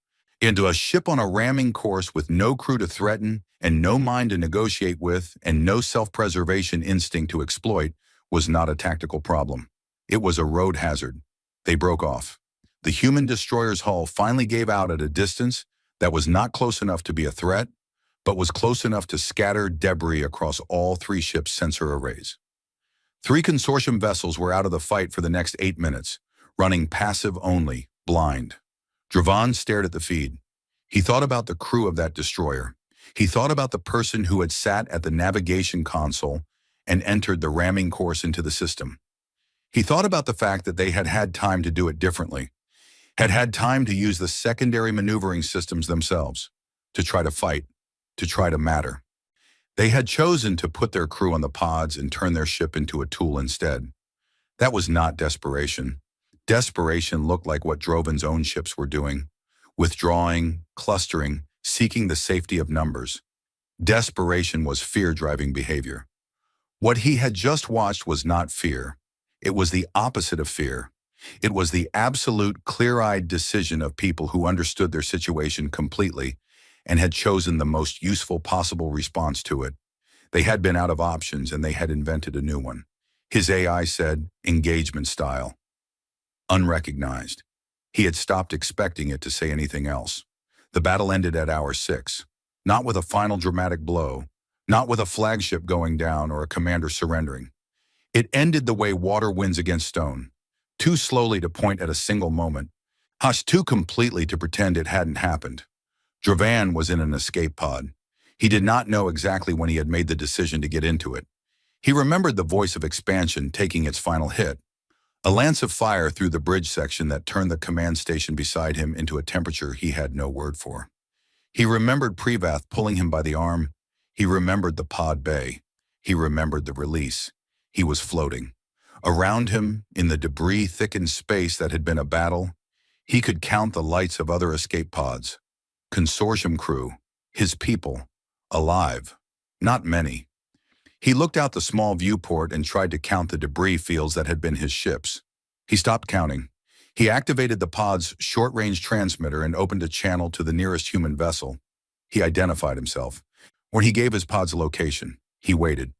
Into a ship on a ramming course with no crew to threaten and no mind to negotiate with and no self-preservation instinct to exploit was not a tactical problem. It was a road hazard. They broke off. The human destroyer's hull finally gave out at a distance that was not close enough to be a threat, but was close enough to scatter debris across all 3 ships' sensor arrays. 3 consortium vessels were out of the fight for the next 8 minutes, running passive only, blind. Jovan stared at the feed. He thought about the crew of that destroyer. He thought about the person who had sat at the navigation console and entered the ramming course into the system. He thought about the fact that they had had time to do it differently, had had time to use the secondary maneuvering systems themselves, to try to fight, to try to matter. They had chosen to put their crew on the pods and turn their ship into a tool instead. That was not desperation. Desperation looked like what Drovin's own ships were doing, withdrawing, clustering, seeking the safety of numbers. Desperation was fear-driving behavior. What he had just watched was not fear. It was the opposite of fear. It was the absolute, clear-eyed decision of people who understood their situation completely and had chosen the most useful possible response to it. They had been out of options and they had invented a new one. His AI said, engagement style. Unrecognized. He had stopped expecting it to say anything else. The battle ended at hour 6. Not with a final dramatic blow, not with a flagship going down or a commander surrendering. It ended the way water wins against stone, too slowly to point at a single moment, hushed too completely to pretend it hadn't happened. Drovan was in an escape pod. He did not know exactly when he had made the decision to get into it. He remembered the voice of expansion taking its final hit, a lance of fire through the bridge section that turned the command station beside him into a temperature he had no word for. He remembered Privath pulling him by the arm. He remembered the pod bay. He remembered the release. He was floating. Around him, in the debris-thickened space that had been a battle, he could count the lights of other escape pods. Consortium crew, his people, alive. Not many. He looked out the small viewport and tried to count the debris fields that had been his ships. He stopped counting. He activated the pod's short-range transmitter and opened a channel to the nearest human vessel. He identified himself. When he gave his pod's location, he waited.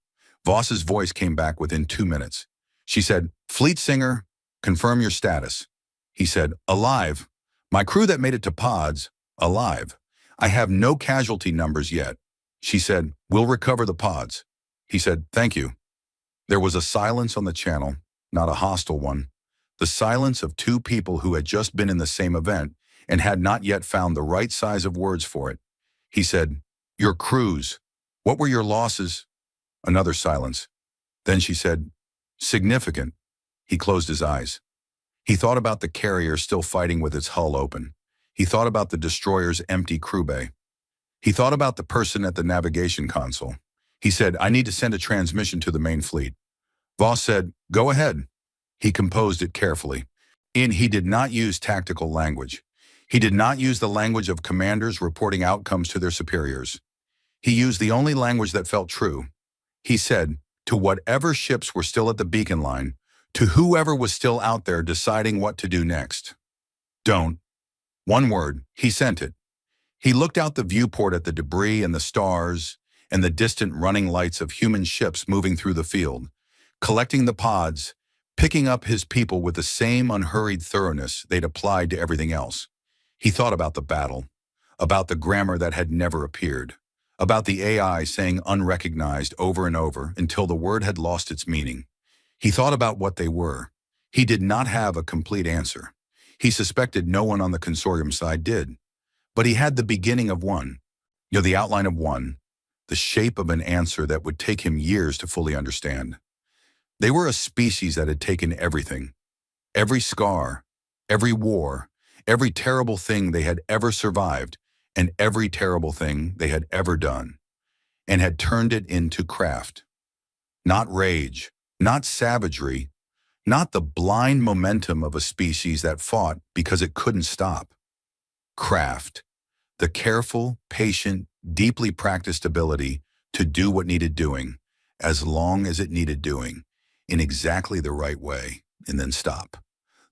Voss's voice came back within 2 minutes. She said, "Fleet Singer, confirm your status." He said, "Alive. My crew that made it to pods, alive. I have no casualty numbers yet." She said, "We'll recover the pods." He said, "Thank you." There was a silence on the channel, not a hostile one. The silence of two people who had just been in the same event and had not yet found the right size of words for it. He said, "Your crews. What were your losses?" Another silence. Then she said, "Significant." He closed his eyes. He thought about the carrier still fighting with its hull open. He thought about the destroyer's empty crew bay. He thought about the person at the navigation console. He said, "I need to send a transmission to the main fleet." Voss said, "Go ahead." He composed it carefully. He did not use tactical language. He did not use the language of commanders reporting outcomes to their superiors. He used the only language that felt true. He said, to whatever ships were still at the beacon line, to whoever was still out there deciding what to do next. Don't. One word. He sent it. He looked out the viewport at the debris and the stars and the distant running lights of human ships moving through the field, collecting the pods, picking up his people with the same unhurried thoroughness they'd applied to everything else. He thought about the battle, about the grammar that had never appeared, about the AI saying unrecognized over and over until the word had lost its meaning. He thought about what they were. He did not have a complete answer. He suspected no one on the consortium side did. But he had the beginning of one, the outline of one, the shape of an answer that would take him years to fully understand. They were a species that had taken everything, every scar, every war, every terrible thing they had ever survived, and every terrible thing they had ever done, and had turned it into craft. Not rage, not savagery, not the blind momentum of a species that fought because it couldn't stop. Craft, the careful, patient, deeply practiced ability to do what needed doing, as long as it needed doing, in exactly the right way, and then stop.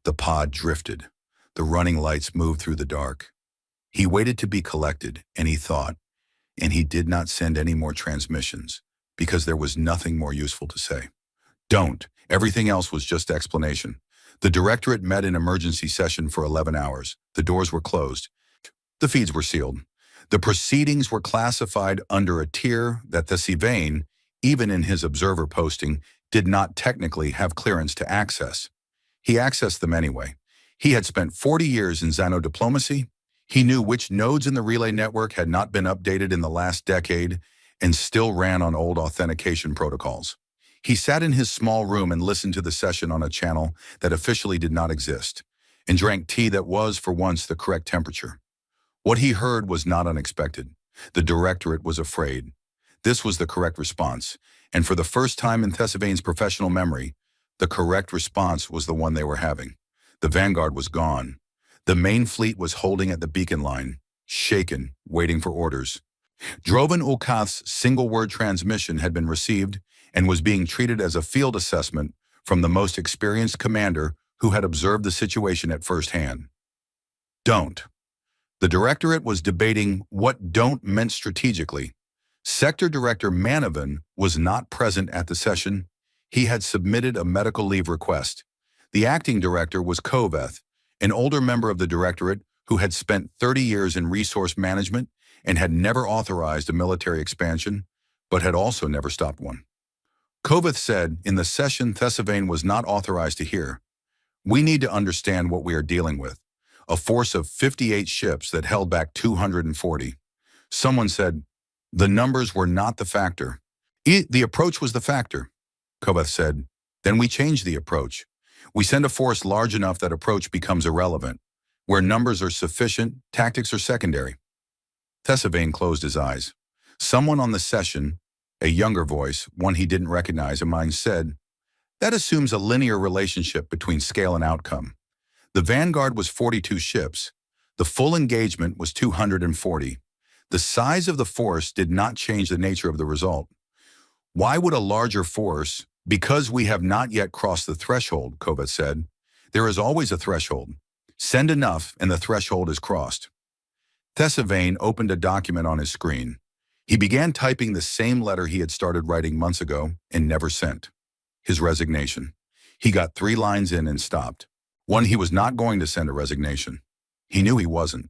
The pod drifted. The running lights moved through the dark. He waited to be collected, and he thought, and he did not send any more transmissions, because there was nothing more useful to say. Don't. Everything else was just explanation. The directorate met in emergency session for 11 hours. The doors were closed. The feeds were sealed. The proceedings were classified under a tier that the Sylvain, even in his observer posting, did not technically have clearance to access. He accessed them anyway. He had spent 40 years in xenodiplomacy. He knew which nodes in the relay network had not been updated in the last decade and still ran on old authentication protocols. He sat in his small room and listened to the session on a channel that officially did not exist, and drank tea that was, for once, the correct temperature. What he heard was not unexpected. The directorate was afraid. This was the correct response, and for the first time in Thesavane's professional memory, the correct response was the one they were having. The Vanguard was gone. The main fleet was holding at the beacon line, shaken, waiting for orders. Drovan Ulkath's single-word transmission had been received and was being treated as a field assessment from the most experienced commander who had observed the situation at first hand. Don't. The Directorate was debating what don't meant strategically. Sector Director Manavan was not present at the session. He had submitted a medical leave request. The acting director was Koveth, an older member of the Directorate who had spent 30 years in resource management and had never authorized a military expansion, but had also never stopped one. Koveth said, in the session Thessavane was not authorized to hear, "We need to understand what we are dealing with. A force of 58 ships that held back 240. Someone said, the numbers were not the factor. The approach was the factor. Koveth said, then we change the approach. We send a force large enough that approach becomes irrelevant. Where numbers are sufficient, tactics are secondary. Thessavane closed his eyes. Someone on the session, a younger voice, one he didn't recognize in mind, said, that assumes a linear relationship between scale and outcome. The Vanguard was 42 ships. The full engagement was 240. The size of the force did not change the nature of the result. Why would a larger force? Because we have not yet crossed the threshold, Koveth said. There is always a threshold. Send enough and the threshold is crossed. Thessavane opened a document on his screen. He began typing the same letter he had started writing months ago and never sent. His resignation. He got 3 lines in and stopped. One, he was not going to send a resignation. He knew he wasn't.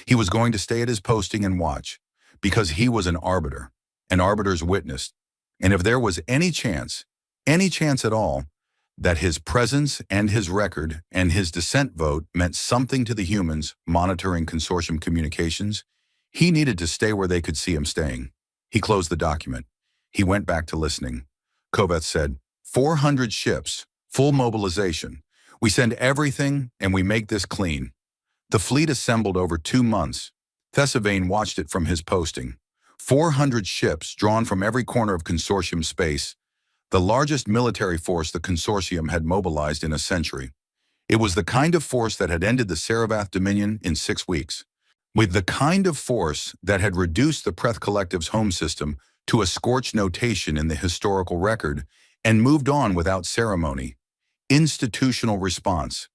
He was going to stay at his posting and watch, because he was an arbiter's witness, and if there was any chance at all, that his presence and his record and his dissent vote meant something to the humans monitoring consortium communications, he needed to stay where they could see him staying. He closed the document. He went back to listening. Koveth said, 400 ships, full mobilization. We send everything and we make this clean. The fleet assembled over 2 months. Thessavane watched it from his posting. 400 ships drawn from every corner of consortium space, the largest military force the consortium had mobilized in a century. It was the kind of force that had ended the Saravath Dominion in 6 weeks, with the kind of force that had reduced the Preth Collective's home system to a scorched notation in the historical record and moved on without ceremony. Institutional response.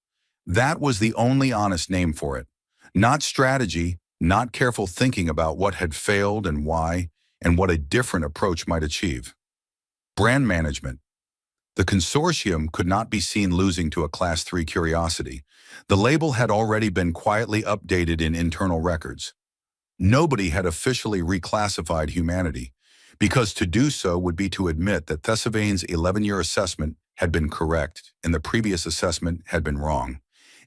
That was the only honest name for it. Not strategy, not careful thinking about what had failed and why, and what a different approach might achieve. Brand management. The consortium could not be seen losing to a Class 3 curiosity. The label had already been quietly updated in internal records. Nobody had officially reclassified humanity, because to do so would be to admit that Thessavane's 11-year assessment had been correct and the previous assessment had been wrong.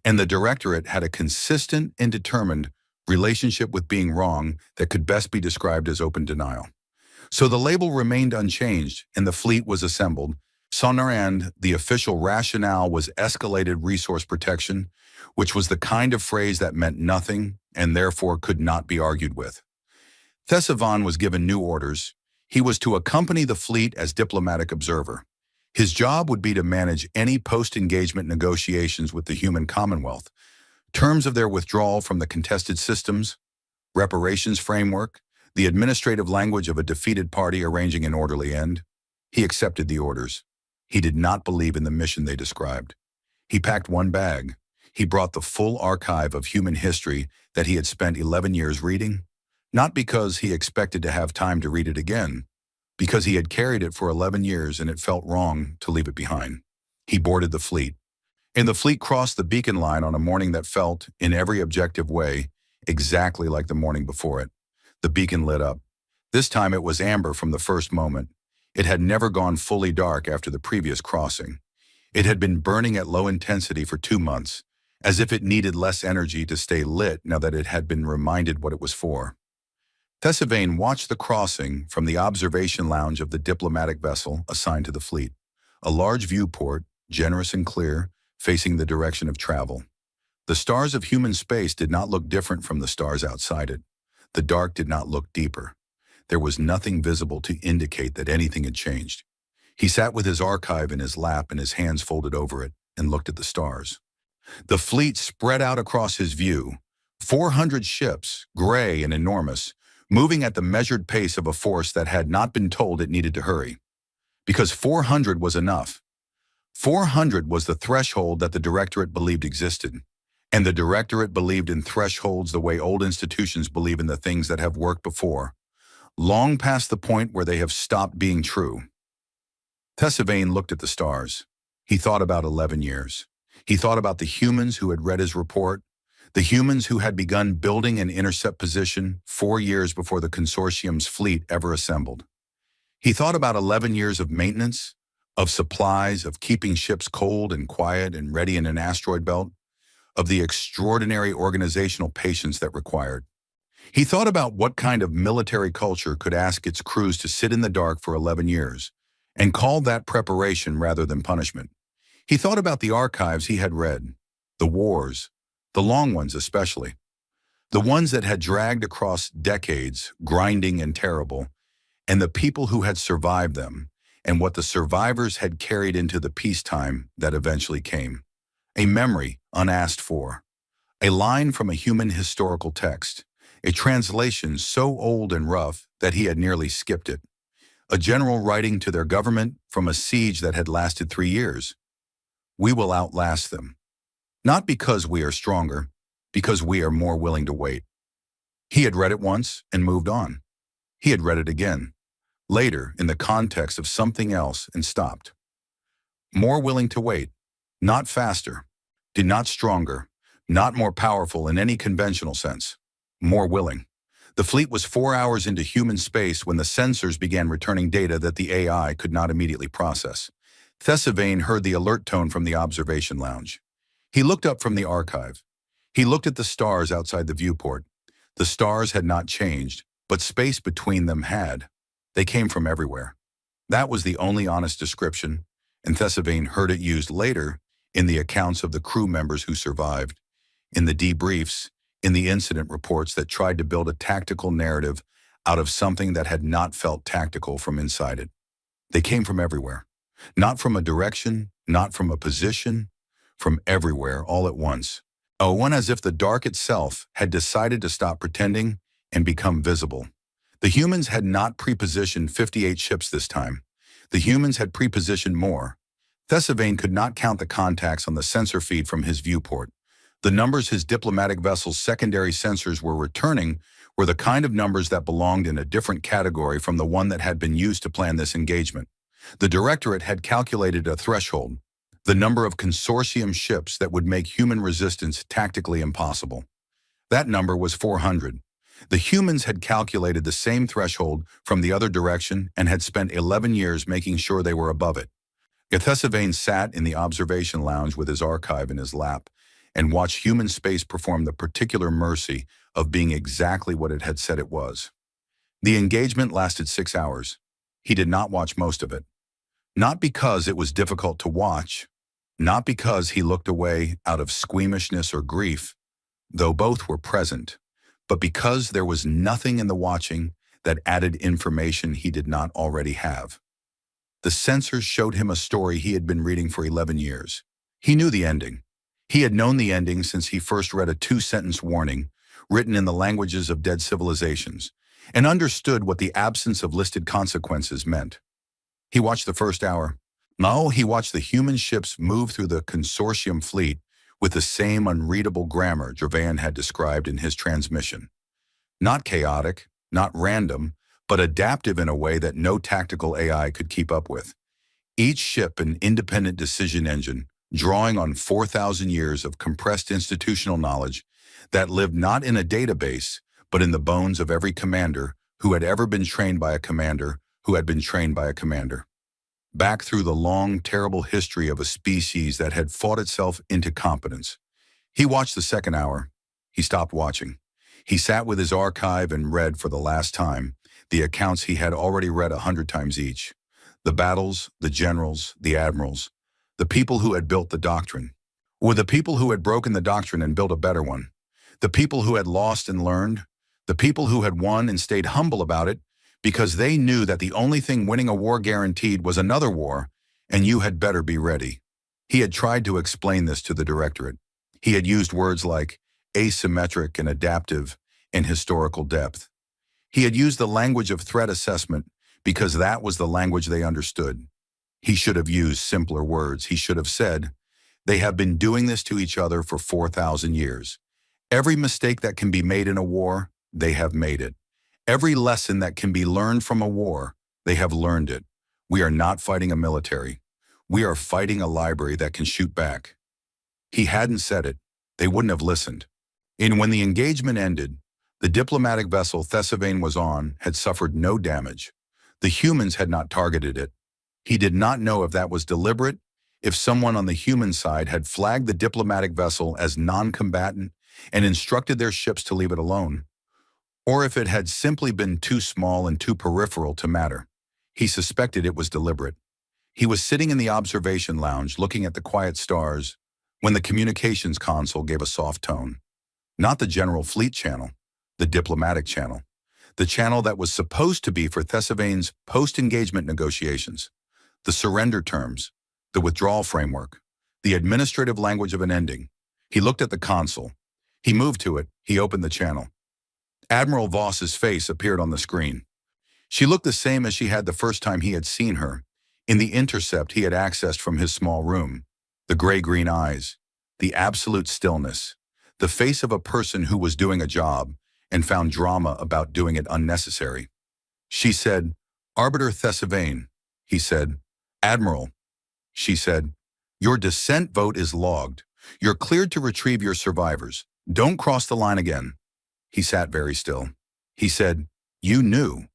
And the Directorate had a consistent and determined relationship with being wrong that could best be described as open denial. So the label remained unchanged and the fleet was assembled. Sonarand, the official rationale was escalated resource protection, which was the kind of phrase that meant nothing and therefore could not be argued with. Thessavane was given new orders. He was to accompany the fleet as diplomatic observer. His job would be to manage any post-engagement negotiations with the human commonwealth, terms of their withdrawal from the contested systems, reparations framework, the administrative language of a defeated party arranging an orderly end. He accepted the orders. He did not believe in the mission they described. He packed one bag. He brought the full archive of human history that he had spent 11 years reading, not because he expected to have time to read it again, because he had carried it for 11 years and it felt wrong to leave it behind. He boarded the fleet. And the fleet crossed the beacon line on a morning that felt, in every objective way, exactly like the morning before it. The beacon lit up. This time it was amber from the first moment. It had never gone fully dark after the previous crossing. It had been burning at low intensity for 2 months, as if it needed less energy to stay lit now that it had been reminded what it was for. Thessavane watched the crossing from the observation lounge of the diplomatic vessel assigned to the fleet, a large viewport, generous and clear, facing the direction of travel. The stars of human space did not look different from the stars outside it. The dark did not look deeper. There was nothing visible to indicate that anything had changed. He sat with his archive in his lap and his hands folded over it and looked at the stars. The fleet spread out across his view, 400 ships, gray and enormous, moving at the measured pace of a force that had not been told it needed to hurry. Because 400 was enough. 400 was the threshold that the Directorate believed existed. And the Directorate believed in thresholds the way old institutions believe in the things that have worked before, long past the point where they have stopped being true. Thessavain looked at the stars. He thought about 11 years. He thought about the humans who had read his report, the humans who had begun building an intercept position 4 years before the consortium's fleet ever assembled. He thought about 11 years of maintenance, of supplies, of keeping ships cold and quiet and ready in an asteroid belt, of the extraordinary organizational patience that required. He thought about what kind of military culture could ask its crews to sit in the dark for 11 years, and called that preparation rather than punishment. He thought about the archives he had read, the wars, the long ones especially, the ones that had dragged across decades, grinding and terrible, and the people who had survived them, and what the survivors had carried into the peacetime that eventually came. A memory unasked for, a line from a human historical text, a translation so old and rough that he had nearly skipped it, a general writing to their government from a siege that had lasted 3 years. We will outlast them. Not because we are stronger, because we are more willing to wait. He had read it once and moved on. He had read it again, later in the context of something else, and stopped. More willing to wait, not faster, not stronger, not more powerful in any conventional sense. More willing. The fleet was 4 hours into human space when the sensors began returning data that the AI could not immediately process. Thessavain heard the alert tone from the observation lounge. He looked up from the archive. He looked at the stars outside the viewport. The stars had not changed, but space between them had. They came from everywhere. That was the only honest description, and Thessavain heard it used later in the accounts of the crew members who survived, in the debriefs, in the incident reports that tried to build a tactical narrative out of something that had not felt tactical from inside it. They came from everywhere. Not from a direction, not from a position, from everywhere all at once. One as if the dark itself had decided to stop pretending and become visible. The humans had not prepositioned 58 ships this time. The humans had prepositioned more. Thessavain could not count the contacts on the sensor feed from his viewport. The numbers his diplomatic vessel's secondary sensors were returning were the kind of numbers that belonged in a different category from the one that had been used to plan this engagement. The Directorate had calculated a threshold, the number of consortium ships that would make human resistance tactically impossible. That number was 400. The humans had calculated the same threshold from the other direction and had spent 11 years making sure they were above it. Thessavain sat in the observation lounge with his archive in his lap and watched human space perform the particular mercy of being exactly what it had said it was. The engagement lasted 6 hours. He did not watch most of it. Not because it was difficult to watch, not because he looked away out of squeamishness or grief, though both were present, but because there was nothing in the watching that added information he did not already have. The sensors showed him a story he had been reading for 11 years. He knew the ending. He had known the ending since he first read a 2-sentence warning written in the languages of dead civilizations and understood what the absence of listed consequences meant. He watched the first hour. Now he watched the human ships move through the consortium fleet with the same unreadable grammar Gervain had described in his transmission. Not chaotic, not random, but adaptive in a way that no tactical AI could keep up with. Each ship an independent decision engine, drawing on 4,000 years of compressed institutional knowledge that lived not in a database, but in the bones of every commander who had ever been trained by a commander who had been trained by a commander. Back through the long, terrible history of a species that had fought itself into competence. He watched the second hour. He stopped watching. He sat with his archive and read for the last time the accounts he had already read 100 times each. The battles, the generals, the admirals, the people who had built the doctrine, or the people who had broken the doctrine and built a better one, the people who had lost and learned, the people who had won and stayed humble about it because they knew that the only thing winning a war guaranteed was another war, and you had better be ready. He had tried to explain this to the Directorate. He had used words like asymmetric and adaptive and historical depth. He had used the language of threat assessment because that was the language they understood. He should have used simpler words. He should have said, they have been doing this to each other for 4,000 years. Every mistake that can be made in a war, they have made it. Every lesson that can be learned from a war, they have learned it. We are not fighting a military. We are fighting a library that can shoot back. He hadn't said it. They wouldn't have listened. And when the engagement ended, the diplomatic vessel Thesawain was on had suffered no damage. The humans had not targeted it. He did not know if that was deliberate, if someone on the human side had flagged the diplomatic vessel as non-combatant and instructed their ships to leave it alone, or if it had simply been too small and too peripheral to matter. He suspected it was deliberate. He was sitting in the observation lounge looking at the quiet stars when the communications console gave a soft tone. Not the general fleet channel, the diplomatic channel. The channel that was supposed to be for Thesawain's post-engagement negotiations. The surrender terms, the withdrawal framework, the administrative language of an ending. He looked at the console. He moved to it. He opened the channel. Admiral Voss's face appeared on the screen. She looked the same as she had the first time he had seen her, in the intercept he had accessed from his small room. The gray-green eyes, the absolute stillness, the face of a person who was doing a job and found drama about doing it unnecessary. She said, "Arbiter Thesawain," he said. "Admiral," she said, "your dissent vote is logged. You're cleared to retrieve your survivors. Don't cross the line again." He sat very still. He said, "You knew."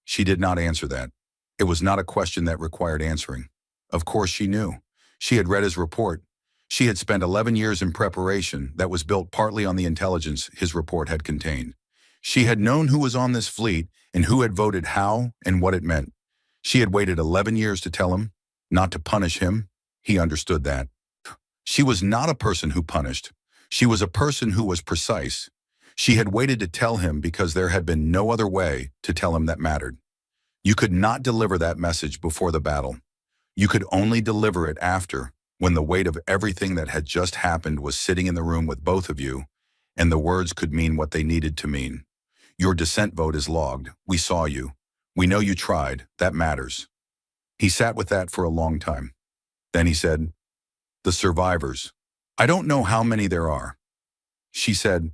She did not answer that. It was not a question that required answering. Of course she knew. She had read his report. She had spent 11 years in preparation that was built partly on the intelligence his report had contained. She had known who was on this fleet and who had voted how and what it meant. She had waited 11 years to tell him, not to punish him. He understood that. She was not a person who punished. She was a person who was precise. She had waited to tell him because there had been no other way to tell him that mattered. You could not deliver that message before the battle. You could only deliver it after, when the weight of everything that had just happened was sitting in the room with both of you, and the words could mean what they needed to mean. Your dissent vote is logged. We saw you. We know you tried. That matters. He sat with that for a long time. Then he said, "The survivors. I don't know how many there are." She said,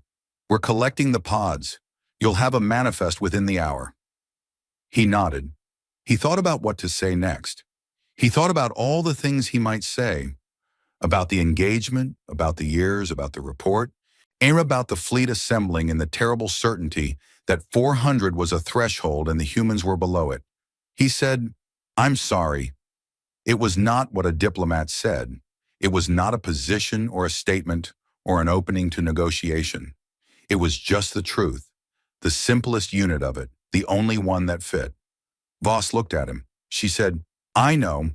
"We're collecting the pods. You'll have a manifest within the hour." He nodded. He thought about what to say next. He thought about all the things he might say, about the engagement, about the years, about the report, and about the fleet assembling in the terrible certainty that 400 was a threshold and the humans were below it. He said, "I'm sorry." It was not what a diplomat said. It was not a position or a statement or an opening to negotiation. It was just the truth, the simplest unit of it, the only one that fit. Voss looked at him. She said, "I know."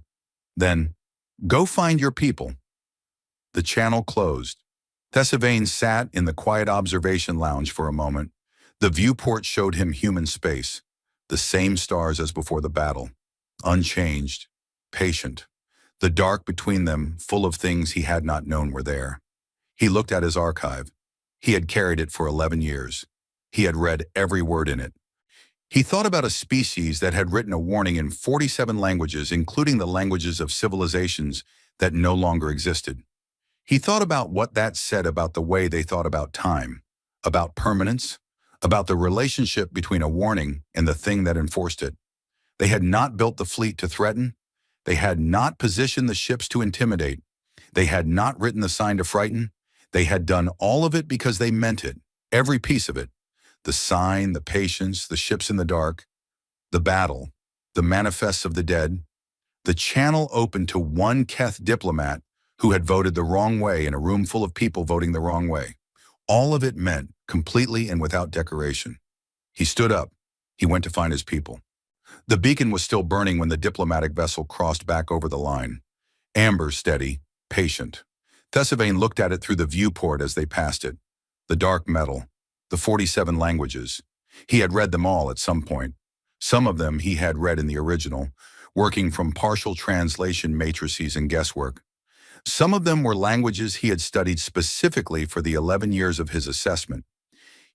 Then, "Go find your people." The channel closed. Thesawain sat in the quiet observation lounge for a moment. The viewport showed him human space, the same stars as before the battle, unchanged, patient. The dark between them, full of things he had not known were there. He looked at his archive. He had carried it for 11 years. He had read every word in it. He thought about a species that had written a warning in 47 languages, including the languages of civilizations that no longer existed. He thought about what that said about the way they thought about time, about permanence, about the relationship between a warning and the thing that enforced it. They had not built the fleet to threaten. They had not positioned the ships to intimidate. They had not written the sign to frighten. They had done all of it because they meant it, every piece of it. The sign, the patience, the ships in the dark, the battle, the manifests of the dead. The channel opened to one Keth diplomat who had voted the wrong way in a room full of people voting the wrong way. All of it meant, completely and without decoration. He stood up. He went to find his people. The beacon was still burning when the diplomatic vessel crossed back over the line. Amber, steady, patient. Thesawain looked at it through the viewport as they passed it. The dark metal, the 47 languages. He had read them all at some point. Some of them he had read in the original, working from partial translation matrices and guesswork. Some of them were languages he had studied specifically for the 11 years of his assessment.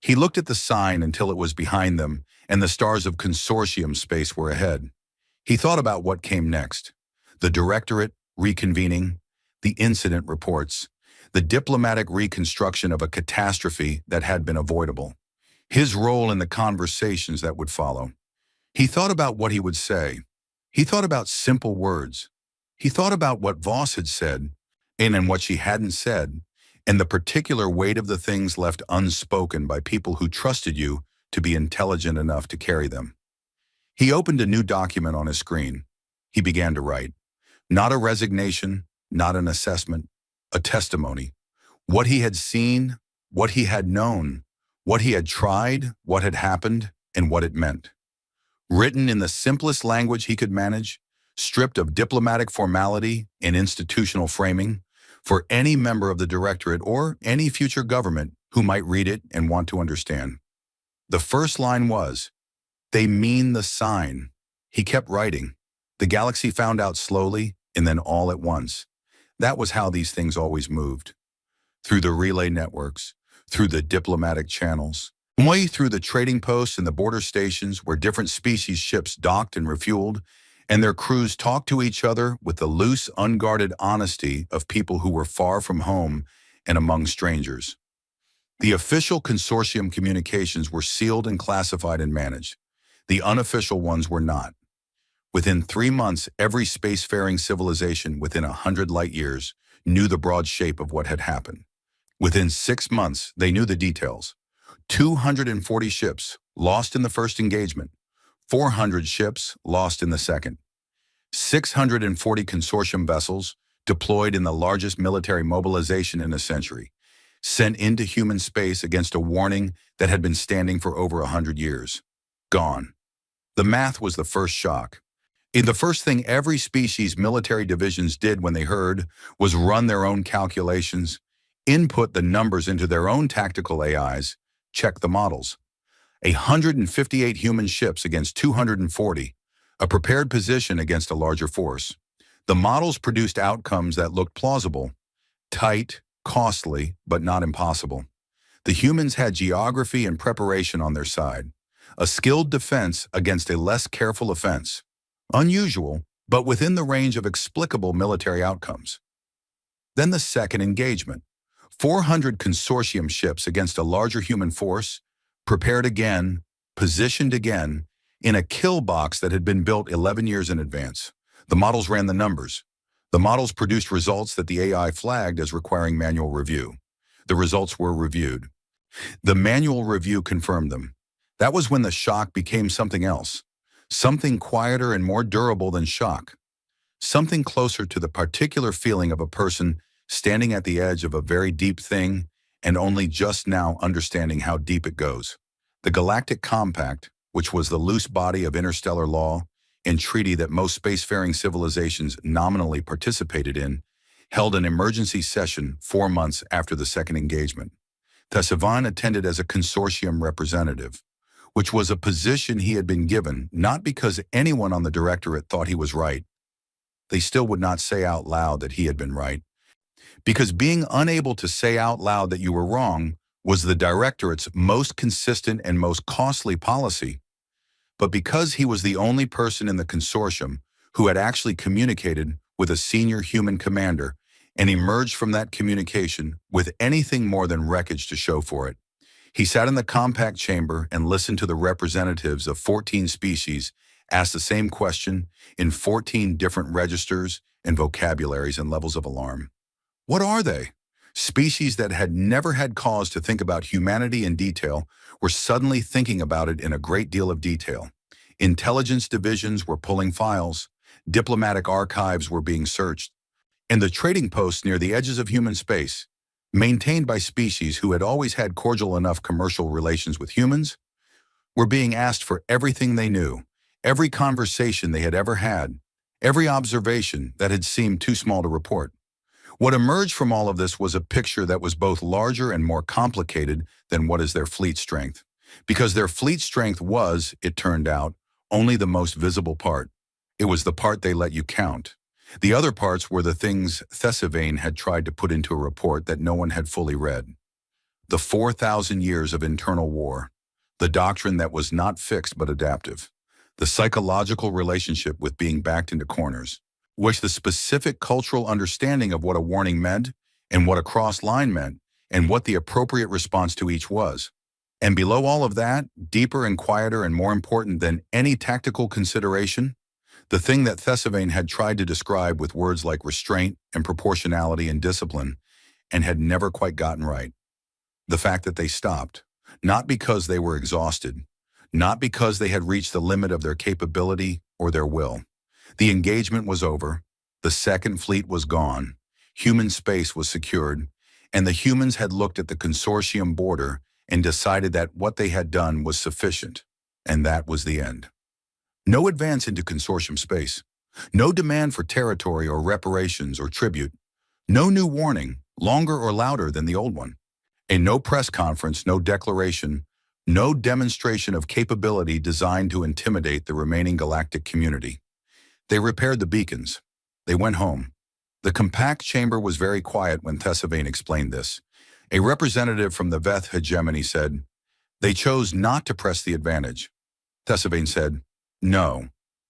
He looked at the sign until it was behind them and the stars of consortium space were ahead. He thought about what came next. The directorate reconvening, the incident reports, the diplomatic reconstruction of a catastrophe that had been avoidable. His role in the conversations that would follow. He thought about what he would say. He thought about simple words. He thought about what Voss had said, and what she hadn't said, and the particular weight of the things left unspoken by people who trusted you to be intelligent enough to carry them. He opened a new document on his screen. He began to write. Not a resignation, not an assessment, a testimony. What he had seen, what he had known, what he had tried, what had happened, and what it meant. Written in the simplest language he could manage, stripped of diplomatic formality and institutional framing, for any member of the directorate or any future government who might read it and want to understand. The first line was, "They mean the sign." He kept writing. The galaxy found out slowly and then all at once. That was how these things always moved. Through the relay networks, through the diplomatic channels, way through the trading posts and the border stations where different species ships docked and refueled, and their crews talked to each other with the loose, unguarded honesty of people who were far from home and among strangers. The official consortium communications were sealed and classified and managed. The unofficial ones were not. Within 3 months, every spacefaring civilization within 100 light years knew the broad shape of what had happened. Within 6 months, they knew the details. 240 ships lost in the first engagement, 400 ships lost in the second, 640 consortium vessels deployed in the largest military mobilization in a century, sent into human space against a warning that had been standing for over 100 years. Gone. The math was the first shock. The first thing every species' military divisions did when they heard was run their own calculations, input the numbers into their own tactical AIs, check the models. 158 human ships against 240, a prepared position against a larger force. The models produced outcomes that looked plausible, tight, costly, but not impossible. The humans had geography and preparation on their side, a skilled defense against a less careful offense. Unusual, but within the range of explicable military outcomes. Then the second engagement. 400 consortium ships against a larger human force, prepared again, positioned again, in a kill box that had been built 11 years in advance. The models ran the numbers. The models produced results that the AI flagged as requiring manual review. The results were reviewed. The manual review confirmed them. That was when the shock became something else. Something quieter and more durable than shock. Something closer to the particular feeling of a person standing at the edge of a very deep thing and only just now understanding how deep it goes. The Galactic Compact, which was the loose body of interstellar law and treaty that most spacefaring civilizations nominally participated in, held an emergency session 4 months after the second engagement. Tassavan attended as a consortium representative, which was a position he had been given not because anyone on the directorate thought he was right. They still would not say out loud that he had been right, because being unable to say out loud that you were wrong was the directorate's most consistent and most costly policy. But because he was the only person in the consortium who had actually communicated with a senior human commander and emerged from that communication with anything more than wreckage to show for it, he sat in the compact chamber and listened to the representatives of 14 species ask the same question in 14 different registers and vocabularies and levels of alarm. What are they? Species that had never had cause to think about humanity in detail were suddenly thinking about it in a great deal of detail. Intelligence divisions were pulling files, diplomatic archives were being searched, and the trading posts near the edges of human space, maintained by species who had always had cordial enough commercial relations with humans, were being asked for everything they knew, every conversation they had ever had, every observation that had seemed too small to report. What emerged from all of this was a picture that was both larger and more complicated than what is their fleet strength. Because their fleet strength was, it turned out, only the most visible part. It was the part they let you count. The other parts were the things Thesevain had tried to put into a report that no one had fully read. The 4,000 years of internal war, the doctrine that was not fixed but adaptive, the psychological relationship with being backed into corners, which the specific cultural understanding of what a warning meant and what a cross line meant and what the appropriate response to each was. And below all of that, deeper and quieter and more important than any tactical consideration, the thing that Thesevain had tried to describe with words like restraint and proportionality and discipline and had never quite gotten right. The fact that they stopped, not because they were exhausted, not because they had reached the limit of their capability or their will. The engagement was over, the Second Fleet was gone, human space was secured, and the humans had looked at the consortium border and decided that what they had done was sufficient, and that was the end. No advance into consortium space, no demand for territory or reparations or tribute, no new warning, longer or louder than the old one. And no press conference, no declaration, no demonstration of capability designed to intimidate the remaining galactic community. They repaired the beacons. They went home. The compact chamber was very quiet when Thesevain explained this. A representative from the Veth hegemony said, "They chose not to press the advantage." Thesevain said, "No.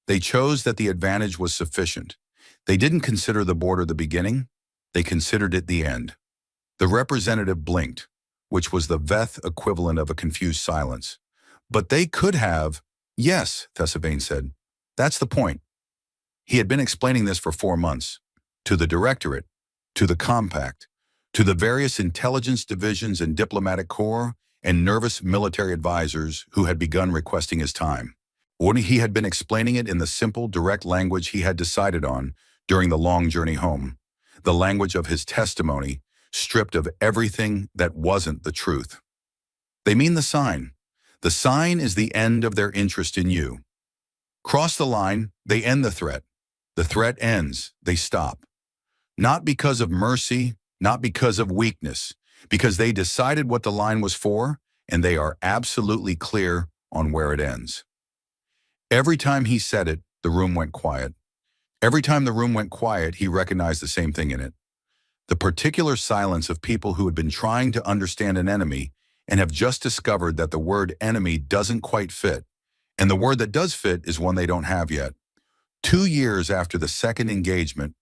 They chose that the advantage was sufficient. They didn't consider the border the beginning. They considered it the end." The representative blinked, which was the Veth equivalent of a confused silence. "But they could have—" "Yes," Thesevain said. "That's the point." He had been explaining this for 4 months, to the Directorate, to the Compact, to the various intelligence divisions and diplomatic corps and nervous military advisors who had begun requesting his time. Or he had been explaining it in the simple, direct language he had decided on during the long journey home, the language of his testimony, stripped of everything that wasn't the truth. They mean the sign. The sign is the end of their interest in you. Cross the line, they end the threat. The threat ends, they stop. Not because of mercy, not because of weakness, because they decided what the line was for, and they are absolutely clear on where it ends. Every time he said it, the room went quiet. Every time the room went quiet, he recognized the same thing in it. The particular silence of people who had been trying to understand an enemy and have just discovered that the word enemy doesn't quite fit, and the word that does fit is one they don't have yet. 2 years after the second engagement,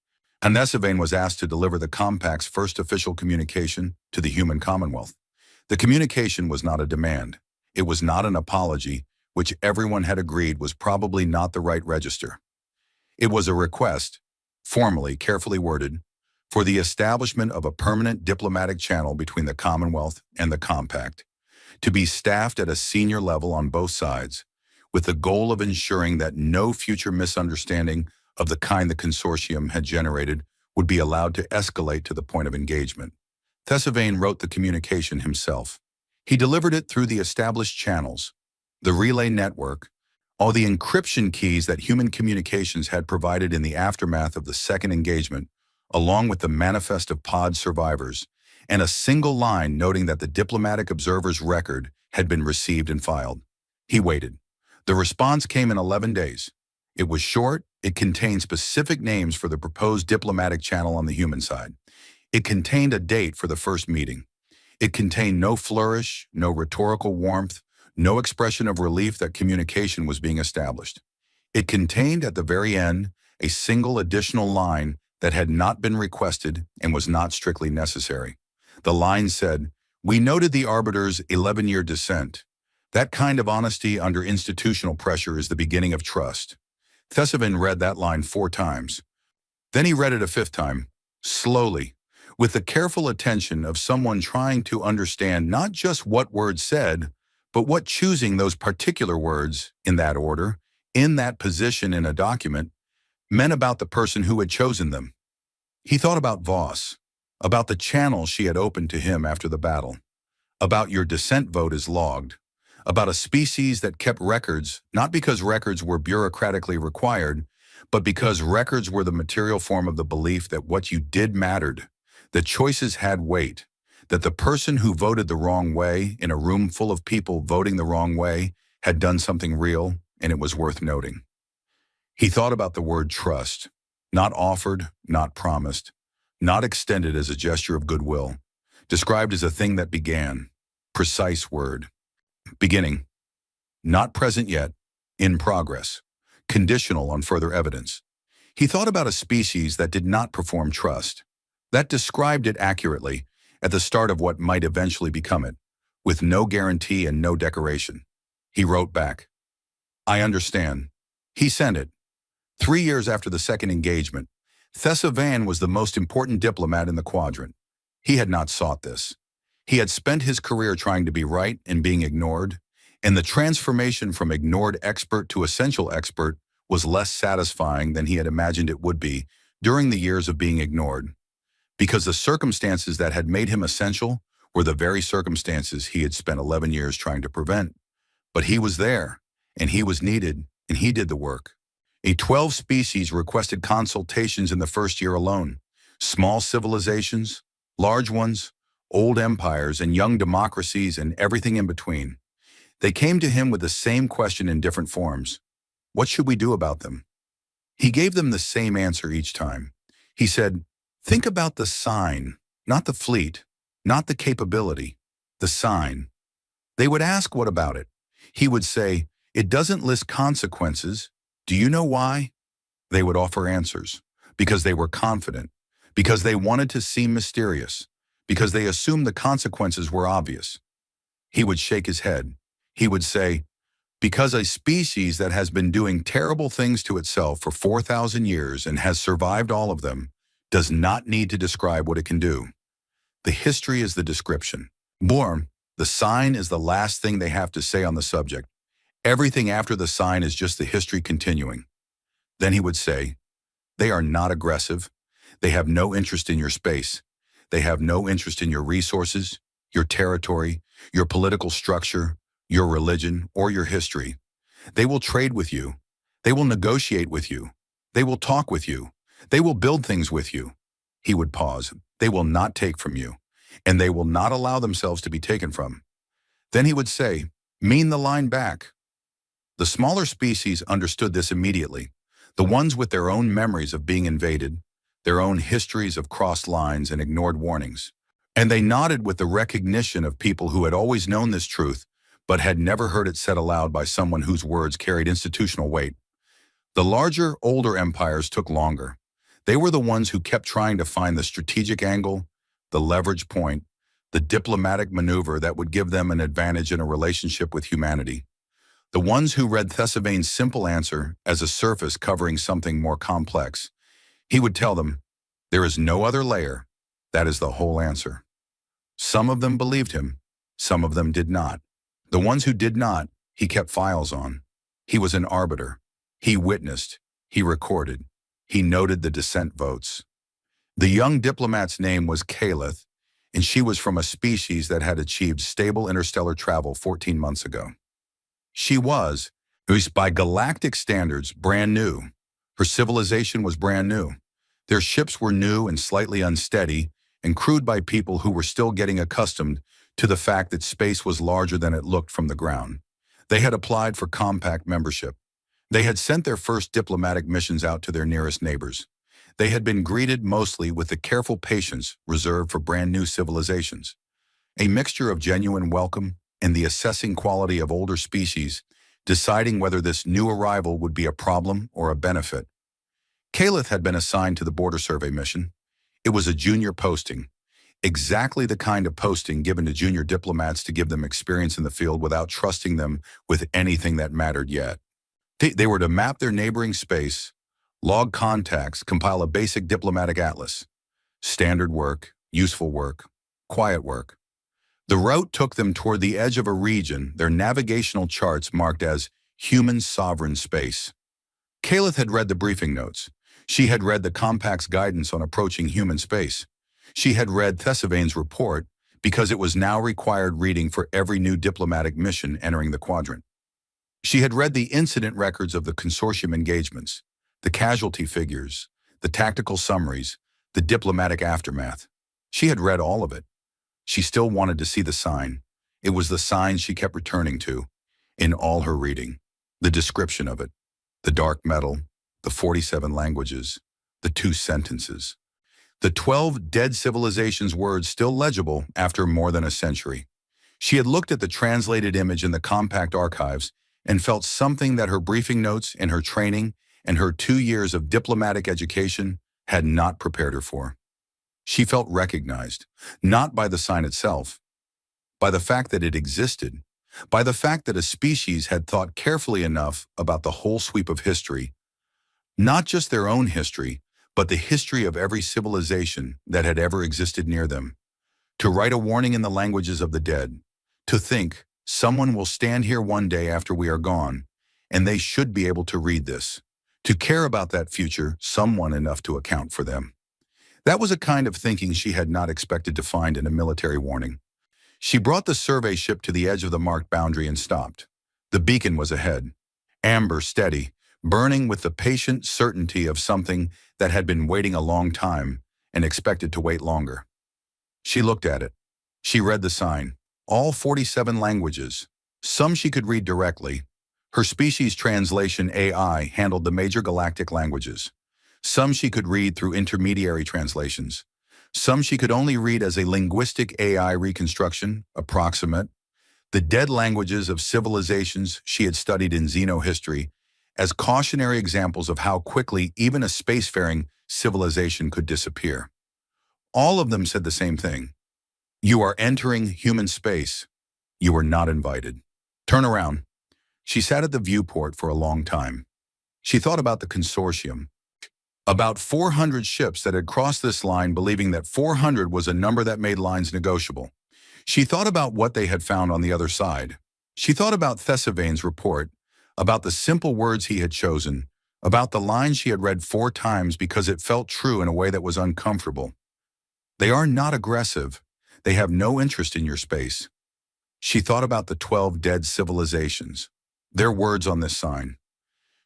Thesevain was asked to deliver the Compact's first official communication to the human Commonwealth. The communication was not a demand. It was not an apology, which everyone had agreed was probably not the right register. It was a request, formally, carefully worded, for the establishment of a permanent diplomatic channel between the Commonwealth and the Compact, to be staffed at a senior level on both sides, with the goal of ensuring that no future misunderstanding of the kind the consortium had generated would be allowed to escalate to the point of engagement. Thesevain wrote the communication himself. He delivered it through the established channels, the relay network, all the encryption keys that human communications had provided in the aftermath of the second engagement, along with the manifest of pod survivors, and a single line noting that the diplomatic observer's record had been received and filed. He waited. The response came in 11 days. It was short. It contained specific names for the proposed diplomatic channel on the human side. It contained a date for the first meeting. It contained no flourish, no rhetorical warmth, no expression of relief that communication was being established. It contained at the very end a single additional line that had not been requested and was not strictly necessary. The line said, "We noted the arbiter's 11-year dissent. That kind of honesty under institutional pressure is the beginning of trust." Thesevain read that line 4 times. Then he read it a 5th time, slowly, with the careful attention of someone trying to understand not just what words said, but what choosing those particular words, in that order, in that position in a document, meant about the person who had chosen them. He thought about Voss, about the channel she had opened to him after the battle, about your dissent vote is logged, about a species that kept records, not because records were bureaucratically required, but because records were the material form of the belief that what you did mattered, that choices had weight, that the person who voted the wrong way in a room full of people voting the wrong way had done something real, and it was worth noting. He thought about the word trust, Not offered, not promised, not extended as a gesture of goodwill, described as a thing that began. Precise word. Beginning. Not present yet, in progress, conditional on further evidence. He thought about a species that did not perform trust. That described it accurately, at the start of what might eventually become it, with no guarantee and no decoration. He wrote back, I understand. He sent it. 3 years after the second engagement, Thesavan was the most important diplomat in the quadrant. He had not sought this. He had spent his career trying to be right and being ignored, and the transformation from ignored expert to essential expert was less satisfying than he had imagined it would be during the years of being ignored, because the circumstances that had made him essential were the very circumstances he had spent 11 years trying to prevent. But he was there, and he was needed, and he did the work. 12 species requested consultations in the first year alone. Small civilizations, large ones, old empires and young democracies and everything in between. They came to him with the same question in different forms. What should we do about them? He gave them the same answer each time. He said, think about the sign, not the fleet, not the capability, the sign. They would ask, what about it? He would say, it doesn't list consequences. Do you know why? They would offer answers, because they were confident, because they wanted to seem mysterious, because they assumed the consequences were obvious. He would shake his head. He would say, because a species that has been doing terrible things to itself for 4,000 years and has survived all of them does not need to describe what it can do. The history is the description. Born, the sign is the last thing they have to say on the subject. Everything after the sign is just the history continuing. Then he would say, they are not aggressive. They have no interest in your space. They have no interest in your resources, your territory, your political structure, your religion, or your history. They will trade with you. They will negotiate with you. They will talk with you. They will build things with you. He would pause. They will not take from you, and they will not allow themselves to be taken from. Then he would say, mean the line back. The smaller species understood this immediately, the ones with their own memories of being invaded, their own histories of crossed lines and ignored warnings. And they nodded with the recognition of people who had always known this truth, but had never heard it said aloud by someone whose words carried institutional weight. The larger, older empires took longer. They were the ones who kept trying to find the strategic angle, the leverage point, the diplomatic maneuver that would give them an advantage in a relationship with humanity. The ones who read Thesavan's simple answer as a surface covering something more complex. He would tell them, there is no other layer. That is the whole answer. Some of them believed him. Some of them did not. The ones who did not, he kept files on. He was an arbiter. He witnessed. He recorded. He noted the dissent votes. The young diplomat's name was Kalith, and she was from a species that had achieved stable interstellar travel 14 months ago. She was, at least by galactic standards, brand new. Her civilization was brand new. Their ships were new and slightly unsteady, and crewed by people who were still getting accustomed to the fact that space was larger than it looked from the ground. They had applied for compact membership. They had sent their first diplomatic missions out to their nearest neighbors. They had been greeted mostly with the careful patience reserved for brand new civilizations. A mixture of genuine welcome and the assessing quality of older species, deciding whether this new arrival would be a problem or a benefit. Kalith had been assigned to the border survey mission. It was a junior posting, exactly the kind of posting given to junior diplomats to give them experience in the field without trusting them with anything that mattered yet. They were to map their neighboring space, log contacts, compile a basic diplomatic atlas. Standard work, useful work, quiet work. The route took them toward the edge of a region their navigational charts marked as human sovereign space. Kalith had read the briefing notes. She had read the compact's guidance on approaching human space. She had read Thesavan's report because it was now required reading for every new diplomatic mission entering the quadrant. She had read the incident records of the consortium engagements, the casualty figures, the tactical summaries, the diplomatic aftermath. She had read all of it. She still wanted to see the sign. It was the sign she kept returning to, in all her reading. The description of it, the dark metal, the 47 languages, the two sentences. The 12 dead civilizations words still legible after more than a century. She had looked at the translated image in the compact archives and felt something that her briefing notes and her training and her 2 years of diplomatic education had not prepared her for. She felt recognized, not by the sign itself, by the fact that it existed, by the fact that a species had thought carefully enough about the whole sweep of history, not just their own history, but the history of every civilization that had ever existed near them, to write a warning in the languages of the dead, to think, someone will stand here one day after we are gone, and they should be able to read this, to care about that future someone enough to account for them. That was a kind of thinking she had not expected to find in a military warning. She brought the survey ship to the edge of the marked boundary and stopped. The beacon was ahead, amber steady, burning with the patient certainty of something that had been waiting a long time and expected to wait longer. She looked at it. She read the sign, all 47 languages. Some she could read directly. Her species translation AI handled the major galactic languages. Some she could read through intermediary translations. Some she could only read as a linguistic AI reconstruction, approximate. The dead languages of civilizations she had studied in xenohistory as cautionary examples of how quickly even a spacefaring civilization could disappear. All of them said the same thing. You are entering human space. You are not invited. Turn around. She sat at the viewport for a long time. She thought about the consortium. About 400 ships that had crossed this line, believing that 400 was a number that made lines negotiable. She thought about what they had found on the other side. She thought about Thesavane's report, about the simple words he had chosen, about the lines she had read 4 times because it felt true in a way that was uncomfortable. They are not aggressive. They have no interest in your space. She thought about the 12 dead civilizations, their words on this sign.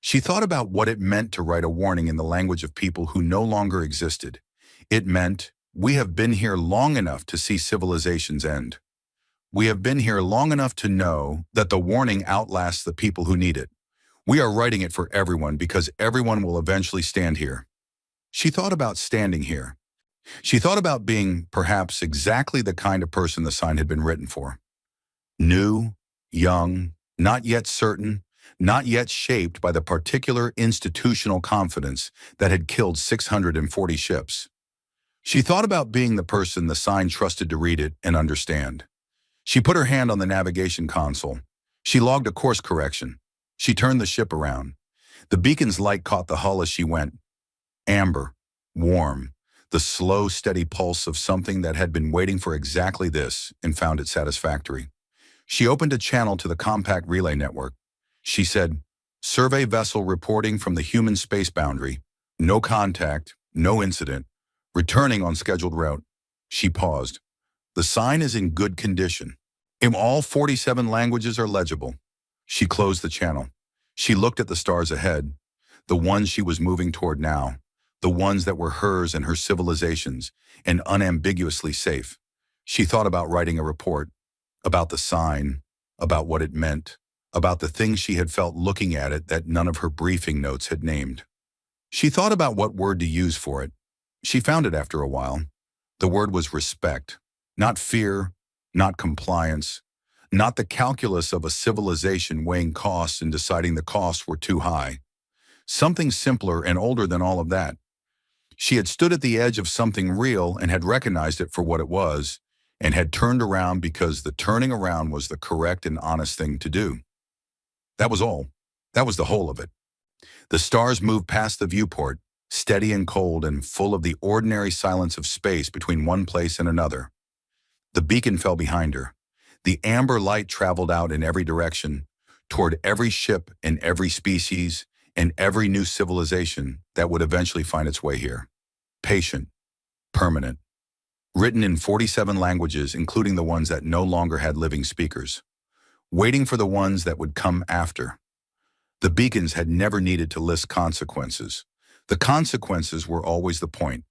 She thought about what it meant to write a warning in the language of people who no longer existed. It meant, we have been here long enough to see civilizations end. We have been here long enough to know that the warning outlasts the people who need it. We are writing it for everyone because everyone will eventually stand here. She thought about standing here. She thought about being perhaps exactly the kind of person the sign had been written for. New, young, not yet certain, not yet shaped by the particular institutional confidence that had killed 640 ships. She thought about being the person the sign trusted to read it and understand. She put her hand on the navigation console. She logged a course correction. She turned the ship around. The beacon's light caught the hull as she went. Amber, warm, the slow, steady pulse of something that had been waiting for exactly this and found it satisfactory. She opened a channel to the compact relay network. She said, survey vessel reporting from the human space boundary. No contact, no incident. Returning on scheduled route. She paused. The sign is in good condition. In all 47 languages are legible. She closed the channel. She looked at the stars ahead, the ones she was moving toward now, the ones that were hers and her civilizations, and unambiguously safe. She thought about writing a report, about the sign, about what it meant, about the things she had felt looking at it that none of her briefing notes had named. She thought about what word to use for it. She found it after a while. The word was respect, not fear, not compliance, not the calculus of a civilization weighing costs and deciding the costs were too high. Something simpler and older than all of that. She had stood at the edge of something real and had recognized it for what it was, and had turned around because the turning around was the correct and honest thing to do. That was all. That was the whole of it. The stars moved past the viewport, steady and cold and full of the ordinary silence of space between one place and another. The beacon fell behind her. The amber light traveled out in every direction, toward every ship and every species and every new civilization that would eventually find its way here. Patient, permanent, written in 47 languages, including the ones that no longer had living speakers, waiting for the ones that would come after. The beacons had never needed to list consequences. The consequences were always the point.